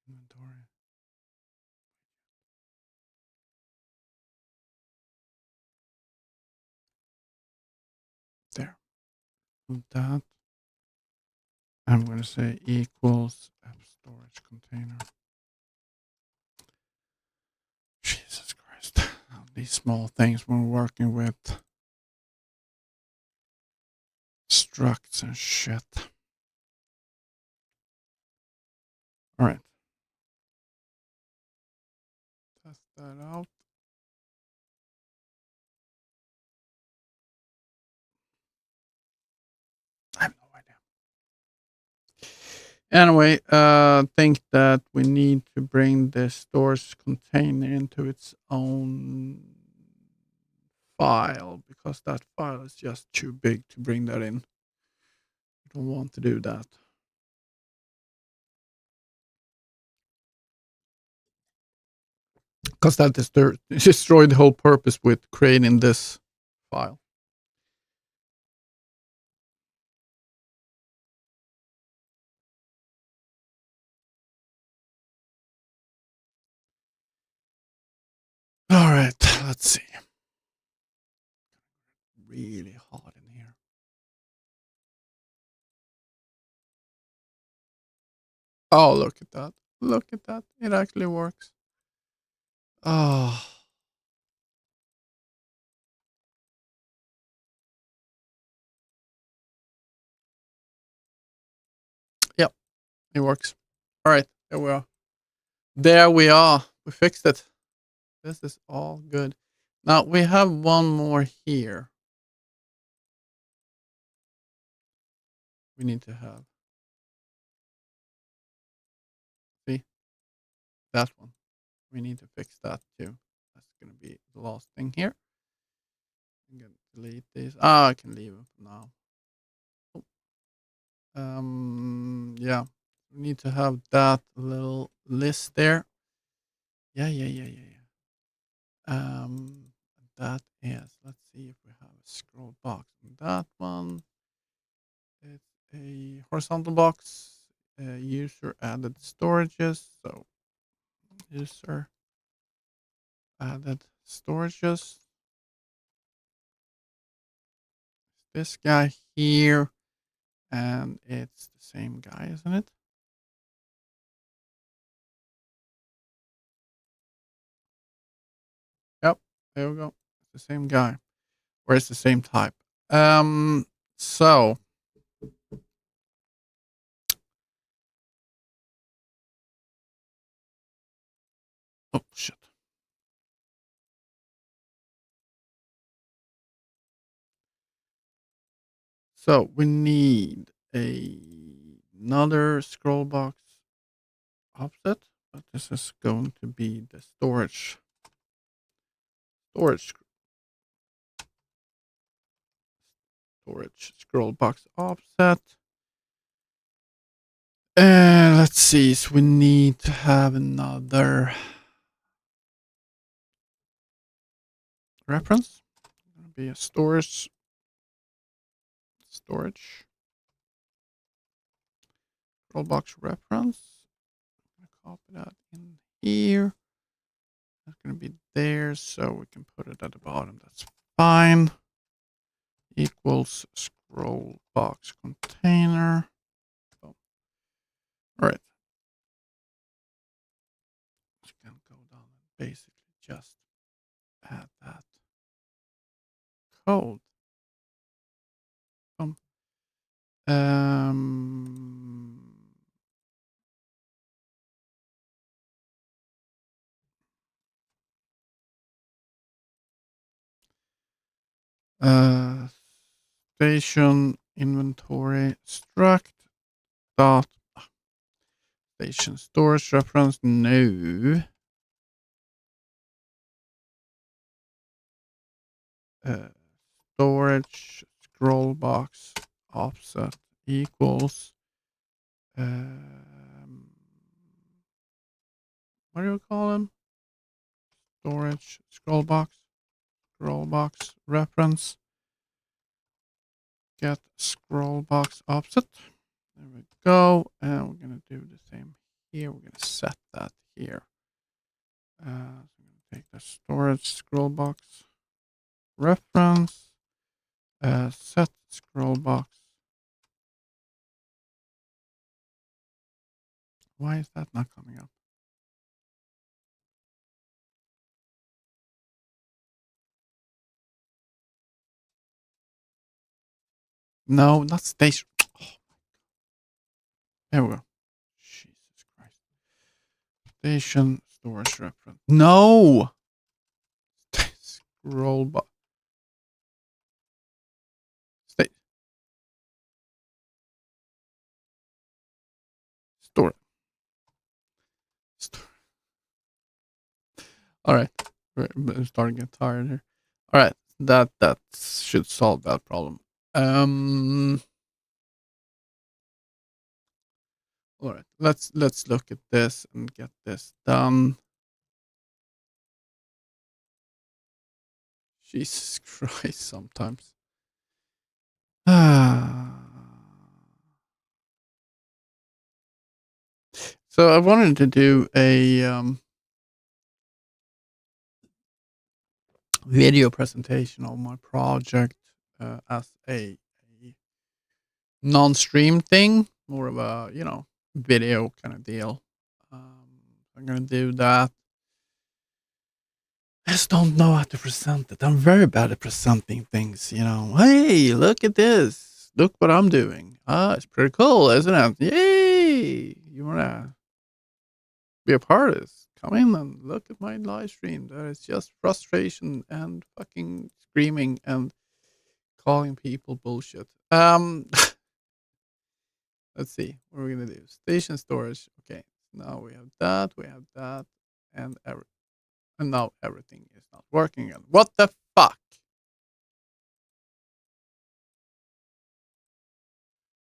inventory. There. That. I'm going to say equals app storage container. Jesus Christ. These small things when we're working with structs and shit. All right. Test that out. I have no idea. Anyway, think that we need to bring the storage container into its own file because that file is just too big to bring that in. We don't want to do that. Because that destroyed the whole purpose with creating this file. All right, let's see. Really hot in here. Oh, look at that. Look at that. It actually works. Oh. Yep, it works. All right, there we are. There we are. We fixed it. This is all good. Now we have one more here. We need to have. See? That one. We need to fix that too. That's going to be the last thing here. I'm going to delete this. I can leave it for now. Yeah. We need to have that little list there. Yeah. That is, let's see if we have a scroll box on that one. It's a horizontal box. User added storages. So user added storages. This guy here, and it's the same guy, isn't it? Yep, there we go. It's the same guy, or it's the same type. So oh shit. So we need another scroll box offset, but this is going to be the storage scroll box offset. And let's see, so we need to have another reference. It's going to be a storage scroll box reference. I'm going to copy that in here. Not going to be there, so we can put it at the bottom. That's fine. Equals scroll box container. Oh. All right. So we can go down and basically just add that code. Um, station inventory struct dot station storage reference no storage scroll box offset equals what do you call them? Storage scroll box reference get scroll box offset. There we go, and we're gonna do the same here. We're gonna set that here. So I'm gonna take the storage scroll box reference, set scroll box. Why is that not coming up? No, not station. Oh, there we go. Jesus Christ. Station storage reference. No! Scroll box. Store. All right. I'm starting to get tired here. All right. That should solve that problem. All right. Let's look at this and get this done. Jesus Christ, sometimes. So I wanted to do a video presentation of my project as a non-stream thing, more of a video kind of deal. I'm gonna do that. I just don't know how to present it. I'm very bad at presenting things. Hey, look at this. Look what I'm doing. It's pretty cool, isn't it? Yay! You wanna be a part of this? Come in and look at my live stream. There is just frustration and fucking screaming and calling people bullshit. Let's see what we're gonna do. Station storage. Okay, now we have that, and now everything is not working again. What the fuck?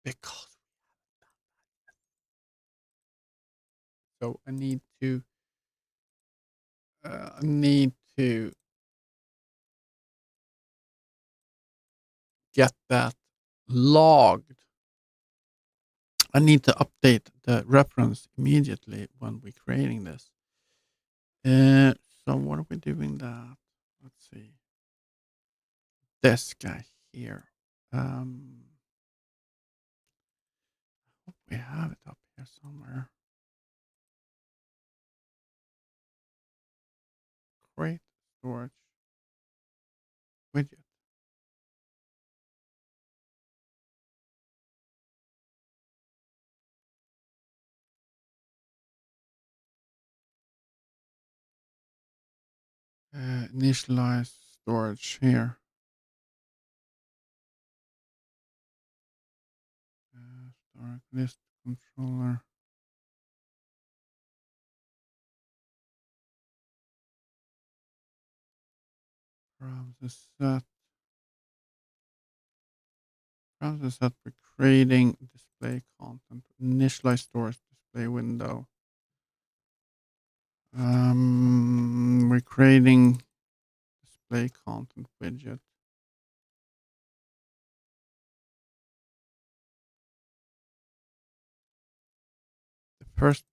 Because so I need to get that logged. I need to update the reference immediately when we're creating this. So what are we doing that? Let's see. This guy here. We have it up here somewhere. Create storage widget. Initialize storage here. Start list controller. Browser set. Browser set for creating display content. Initialize storage display window. We're creating display content widget. The first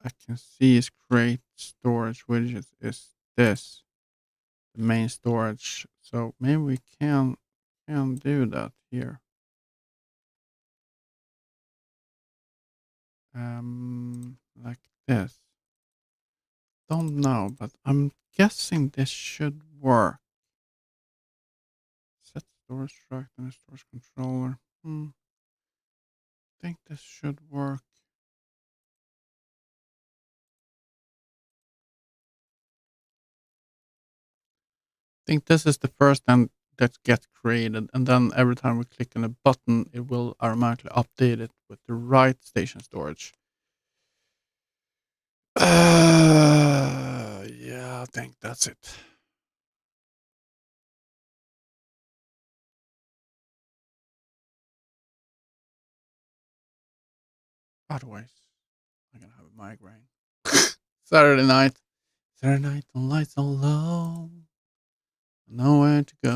I can see is create storage widgets is this, the main storage. So maybe we can do that here. Like this. Don't know, but I'm guessing this should work. Set storage struct and storage controller. Think this should work. Think this is the first one that gets created, and then every time we click on a button, it will automatically update it with the right station storage. Yeah, I think that's it. Otherwise, I'm gonna have a migraine. Saturday night. Saturday night, the lights are low. Nowhere to go.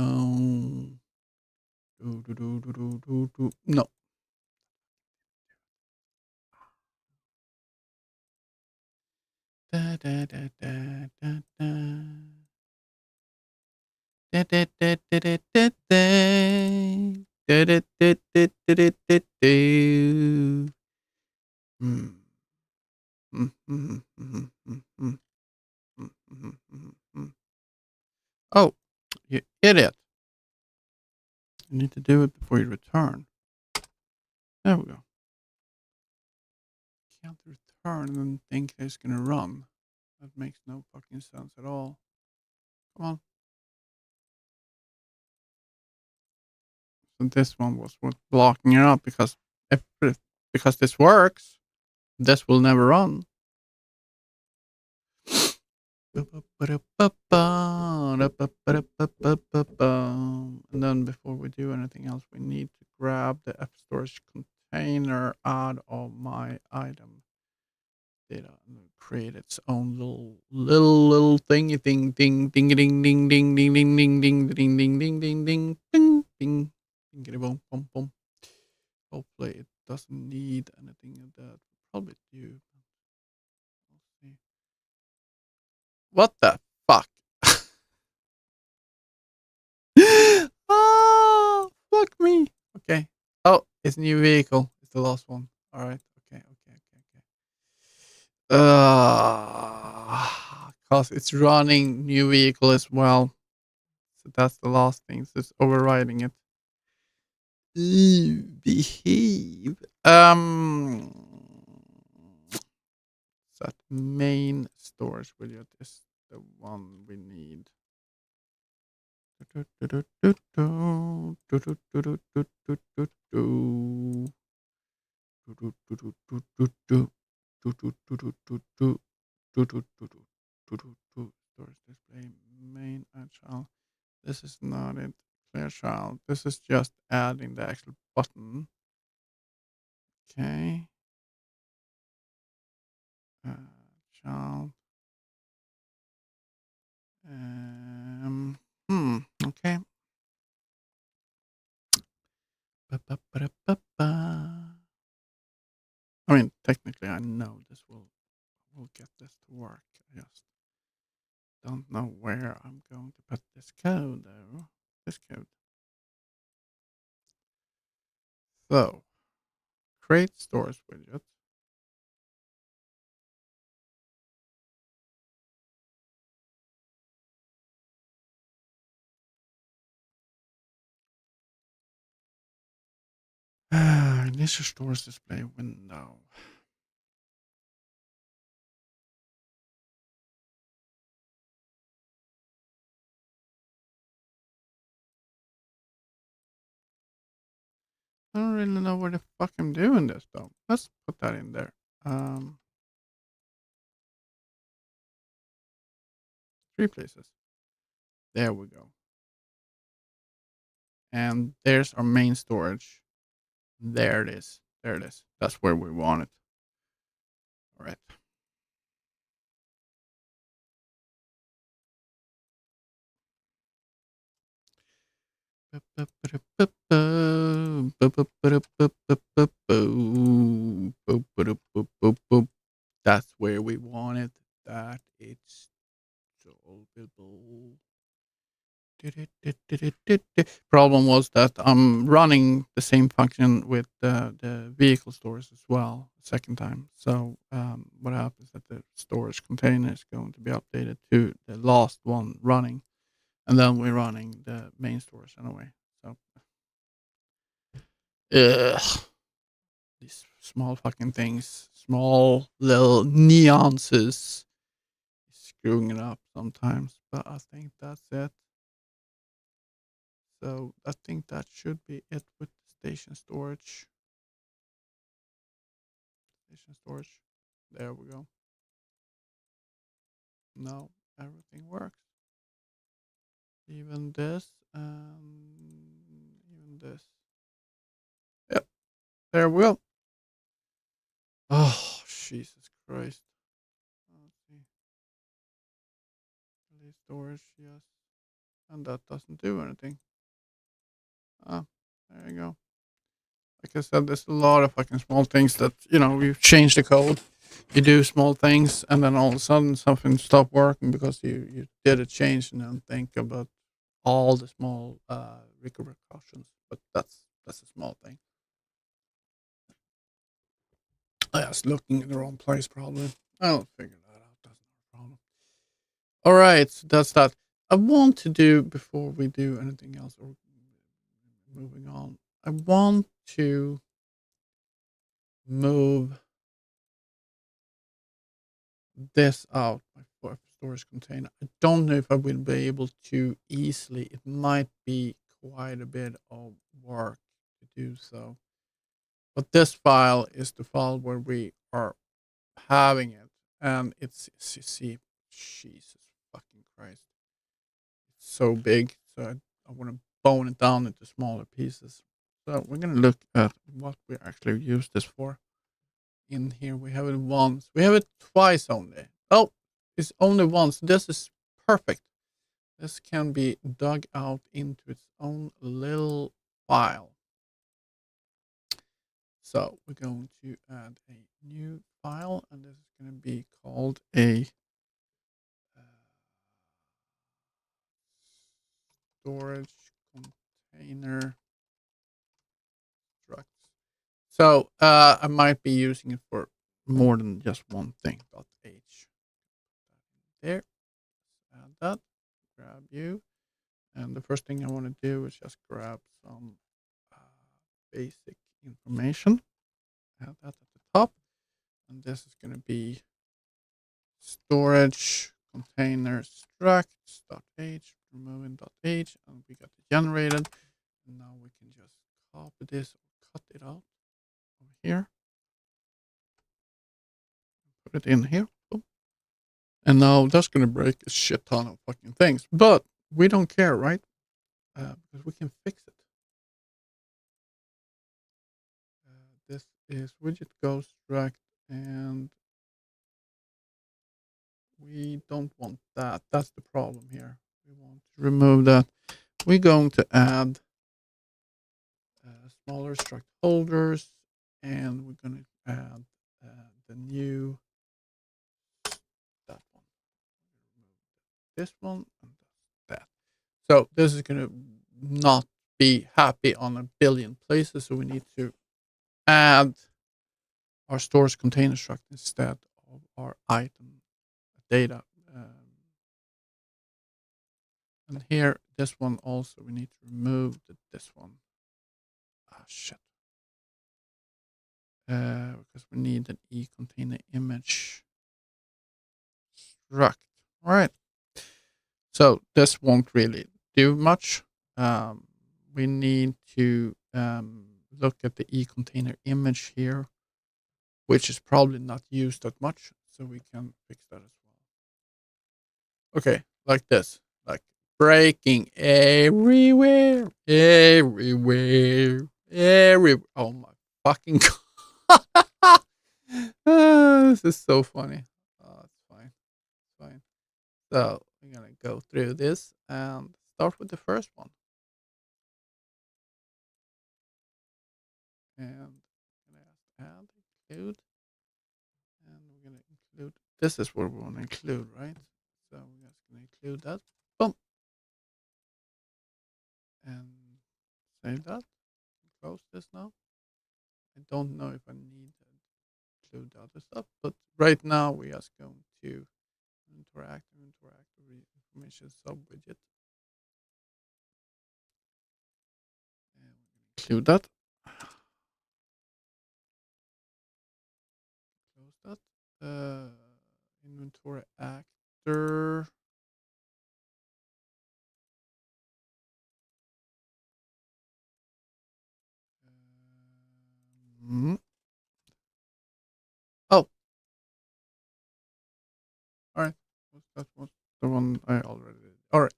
No. Da, da, da, da, da, da. Da, da, da, da, da, da, da. Da, da, da, da, da, da, da, da. Hmm. Mm, mm, mm, mm, mm, mm, mm, mm, mm. Oh, you idiot. You need to do it before you return. There we go. Can't return and then think it's gonna run. That makes no fucking sense at all. Come on. So this one was what blocking it up because this works, this will never run. And then before we do anything else, we need to grab the app storage container out of my item data and create its own little thingy ding ding ding ding ding ding ding ding ding ding ding ding ding ding ding ding ding ding boom boom boom. Hopefully it doesn't need anything of that. Probably do. What the fuck? Oh, fuck me. Okay. Oh, it's a new vehicle. It's the last one. All right. Okay. Okay. Okay. Okay. Cause it's running new vehicle as well. So that's the last thing. So it's overriding it. Behave. That main storage widget is the one we need. Storage display main add child. This is not it. Clear child. This is just adding the actual button. Okay. Child. Okay. I mean, technically, I know this will get this to work. I just don't know where I'm going to put this code, though. This code. So, create storage widget. Initial storage display window. I don't really know where the fuck I'm doing this though. Let's put that in there. Three places. There we go. And there's our main storage. There it is. There it is. That's where we want it. All right. That's where we want it. That it's so Problem was that I'm running the same function with the vehicle stores as well, second time. So what happens is that the storage container is going to be updated to the last one running, and then we're running the main storage anyway. So these small fucking things, small little nuances, screwing it up sometimes. But I think that's it. So I think that should be it with station storage. Station storage. There we go. Now everything works. Even this and even this. Yep. There we go. Oh, Jesus Christ. Let's see. Release storage, yes. And that doesn't do anything. Ah, there you go. Like I said, there's a lot of fucking small things that, you change the code, you do small things, and then all of a sudden something stopped working because you did a change and then think about all the small repercussions. But that's a small thing. I was looking in the wrong place, probably. I'll figure that out. That's not a problem. All right, so that's that. I want to do, before we do anything else or moving on, I want to move this out, my storage container. I don't know if I will be able to easily. It might be quite a bit of work to do so. But this file is the file where we are having it. And it's, you see, Jesus fucking Christ. It's so big. So I want to bone it down into smaller pieces. So we're going to look at what we actually use this for. In here, we have it once. We have it twice only. Oh, it's only once. This is perfect. This can be dug out into its own little file. So we're going to add a new file, and this is going to be called a storage container struct. So I might be using it for more than just one thing. .h. There. Add that. Grab you. And the first thing I want to do is just grab some basic information. Add that at the top. And this is going to be storage container structs.h, removing .h, and we got it generated. And now we can just copy this or cut it out over here. Put it in here. Boom. And now that's going to break a shit ton of fucking things. But we don't care, right? Because we can fix it. This is widget ghost struct, and we don't want that. That's the problem here. We want to remove that. We're going to add smaller struct holders, and we're going to add the new that one. This one and that. So this is going to not be happy on a billion places. So we need to add our storage container struct instead of our item data. And here, this one also, we need to remove this one. Ah, shit. Because we need an e-container image struct. All right. So this won't really do much. We need to look at the e-container image here, which is probably not used that much. So we can fix that as well. Okay, like this. Like breaking everywhere. Oh my fucking god. This is so funny. Oh, it's fine. It's fine. So we're gonna go through this and start with the first one. And we're gonna add, include, and we're gonna include. This is what we want to include, right? So we're just gonna include that. Boom. And save that. Close this now. I don't know if I need to include the other stuff, but right now we are just going to interact with information sub widget. And include that. Close that. Inventory actor. Oh, all right. That was the one I already did. All right.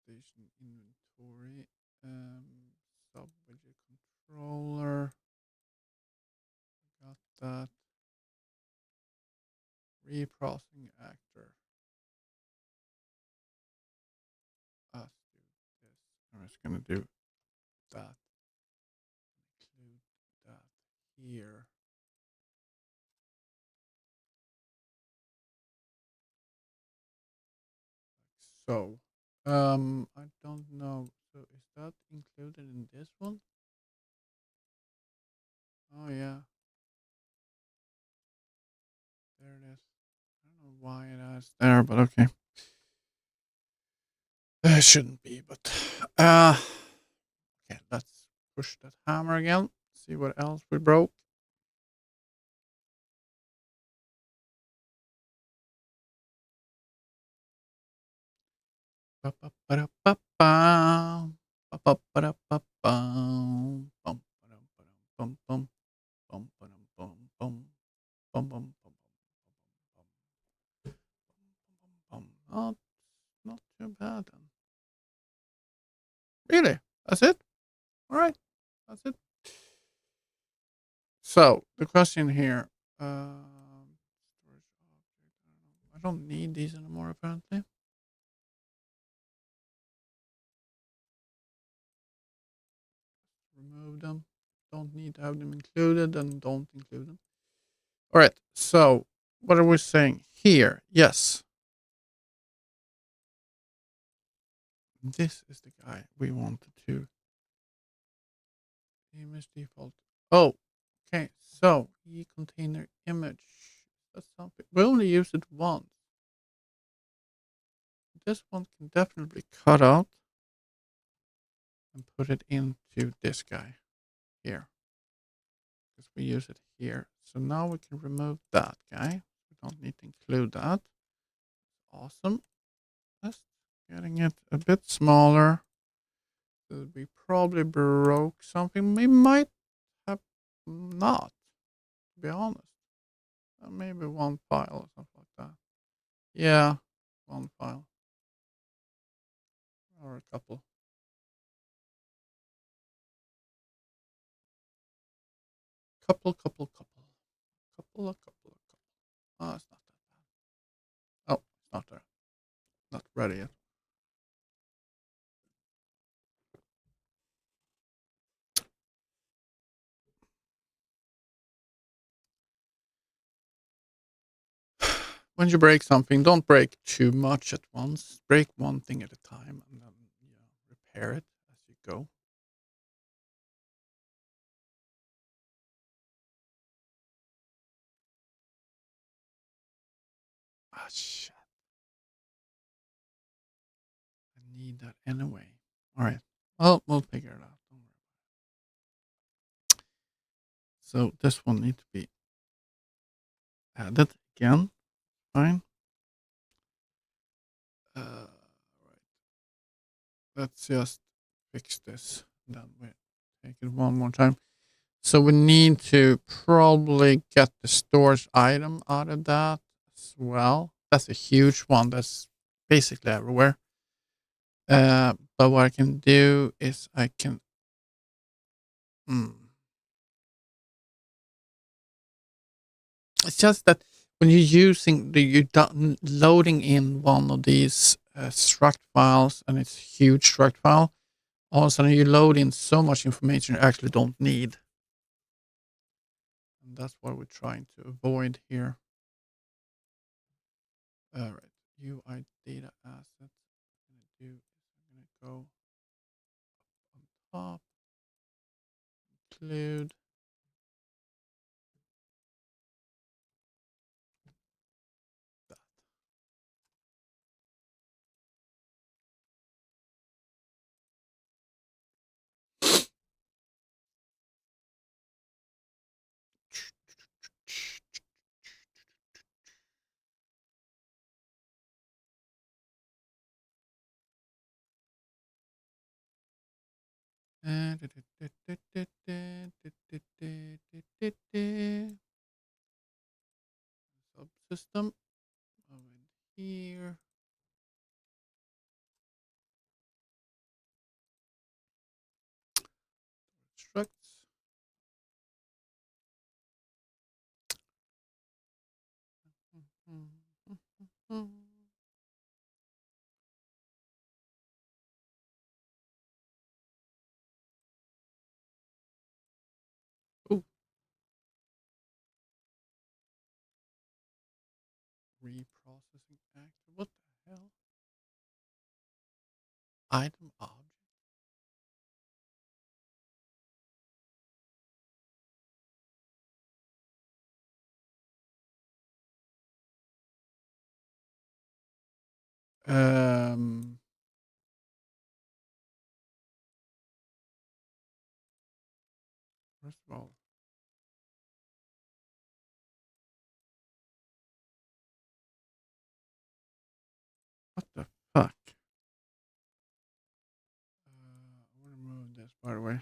Station inventory. Sub widget controller. Got that. Reprocessing actor. Let's do this. I'm just gonna do that. Include that here. So, I don't know. So is that included in this one? Oh yeah, there it is. I don't know why it is there, but okay. It shouldn't be, but okay. Let's push that hammer again. See what else we broke. Oh, not too bad then. Really? That's it? All right. That's it. So the question here, I don't need these anymore apparently. Remove them. Don't need to have them included and don't include them. All right. So what are we saying here? Yes. This is the guy we wanted to. Image default. Oh, okay. So e-container image. That's something. We only use it once. This one can definitely cut out and put it into this guy here. Because we use it here. So now we can remove that guy. We don't need to include that. Awesome. Just getting it a bit smaller. We probably broke something. We might have not, to be honest. Maybe one file or something like that. Yeah, one file. Or a couple. Couple. Oh, it's not that bad. Oh, it's not there. Not ready yet. When you break something, don't break too much at once. Break one thing at a time and then repair it as you go. Ah, shit. I need that anyway. All right. Well, we'll figure it out. Don't worry. So this one needs to be added again. Fine. Right. Let's just fix this. Then we take it one more time. So we need to probably get the storage item out of that as well. That's a huge one. That's basically everywhere. But what I can do is I can. It's just that when you're using you're loading in one of these struct files and it's a huge struct file, all of a sudden you load in so much information you actually don't need. And that's what we're trying to avoid here. All right. UI data assets. What I'm gonna do is I'm gonna go on top, include that. Subsystem over here. Structs. Oh, reprocessing actor. What the hell? Item object. Um, First of all, what the fuck? I want to remove this, by the way.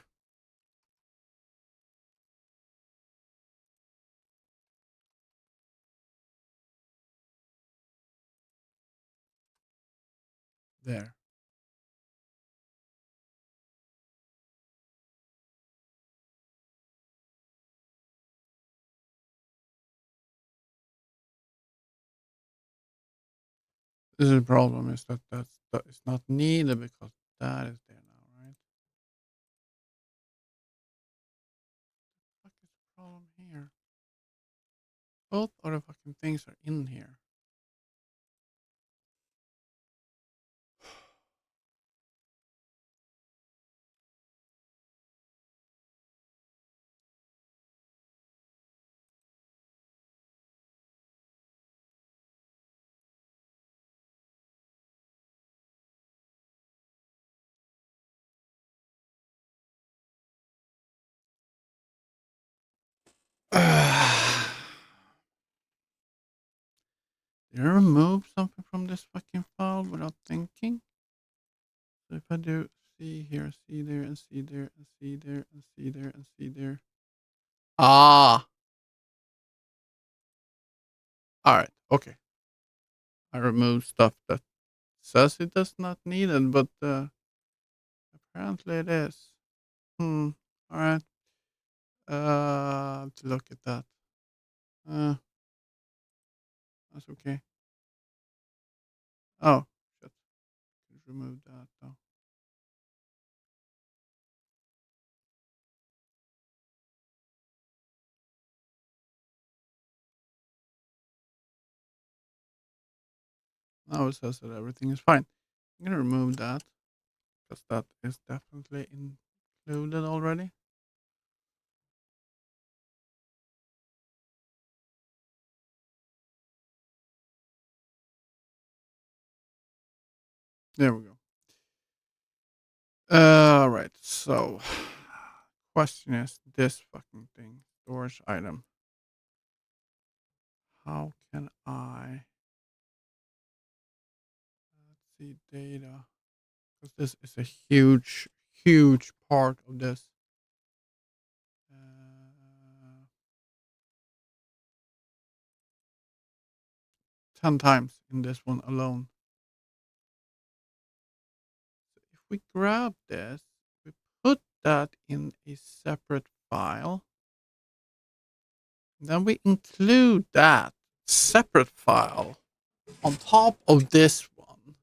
There. This is the problem is that it's not needed because that is there now, right? What is the problem here? Both other fucking things are in here. Did I remove something from this fucking file without thinking? So if I do see here, see there, and see there, and see there, and see there, and see there. Ah! Alright, okay. I removed stuff that says it does not need it, but apparently it is. Alright. To look at that. That's okay. Oh, shit. Remove that though. Now it says that everything is fine. I'm gonna remove that because that is definitely included already. There we go. All right. So, question is this fucking thing storage item. How can I? Let's see data because this is a huge, huge part of this. 10 times in this one alone. So if we grab this, we put that in a separate file. Then we include that separate file on top of this one.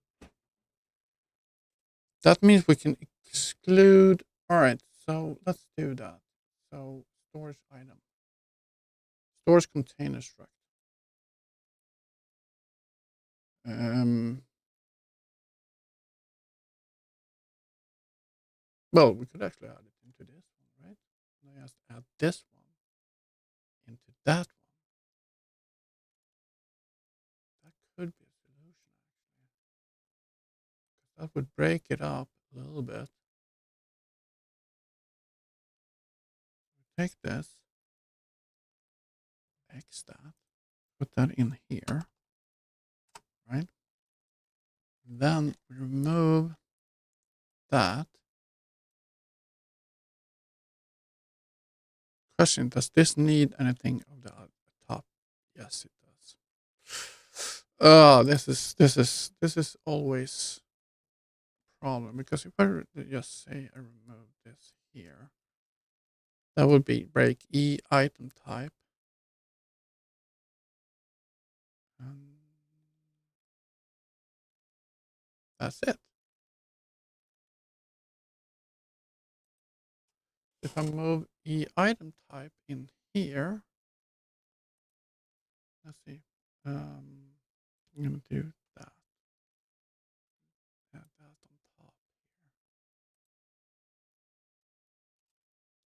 That means we can exclude. All right, so let's do that. So storage item, storage container struct. Well, we could actually add it into this one, right? I just add this one into that one. That could be a solution, actually. That would break it up a little bit. Take this, X that, put that in here, right? Then remove that. Question, does this need anything of the top? Yes, it does. Oh, this is always a problem, because if I just say I remove this here, that would be break E item type. And that's it. If I move E item type in here, let's see. I'm gonna do that. Add that on top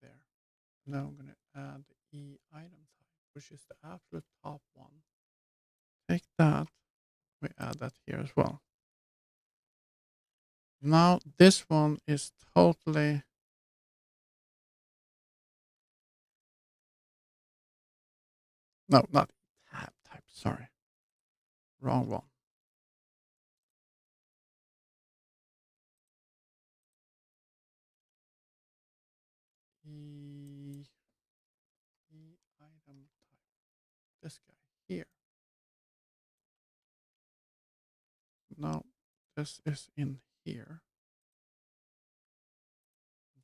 here. There. Now I'm gonna add the E item type, which is the absolute top one. Take that. We add that here as well. Now this one is totally. No, not tab type. Sorry. Wrong one. E item type. This guy here. No, this is in here.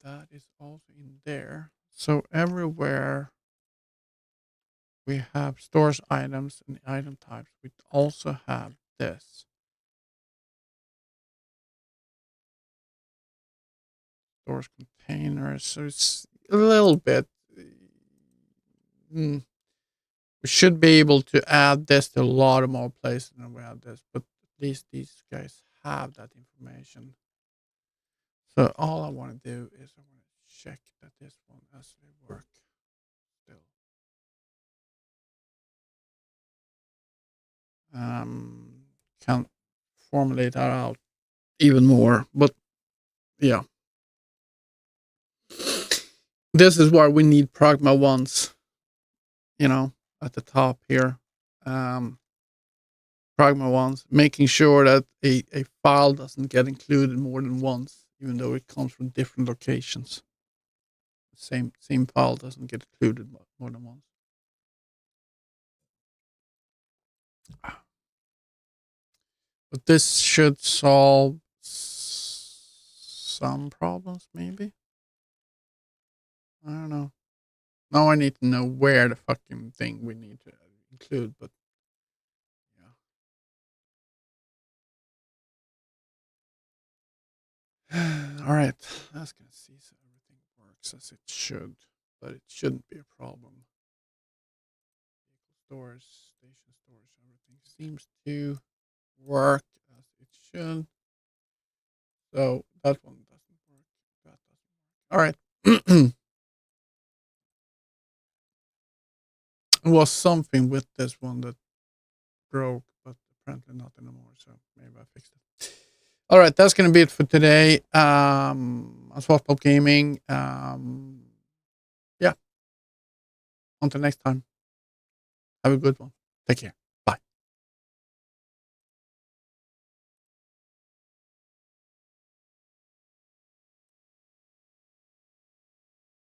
That is also in there. So everywhere we have stores items and item types, we also have this. Stores containers. So it's a little bit. We should be able to add this to a lot of more places than we have this, but at least these guys have that information. So all I want to do is I want to check that this one actually work still. Can formulate that out even more, but yeah. This is why we need pragma ones, at the top here. Pragma ones, making sure that a file doesn't get included more than once, even though it comes from different locations. Same file doesn't get included more than once. But this should solve some problems, maybe. I don't know. Now I need to know where the fucking thing we need to include, but yeah. All right, that's gonna see so everything works as it should, but it shouldn't be a problem. Stores, station stores, everything seems to work as it should. So that one doesn't work. That doesn't work. All right. It was something with this one that broke, but apparently not anymore. So maybe I fixed it. All right, that's gonna be it for today. On Swap Gaming. Yeah. Until next time. Have a good one. Take care.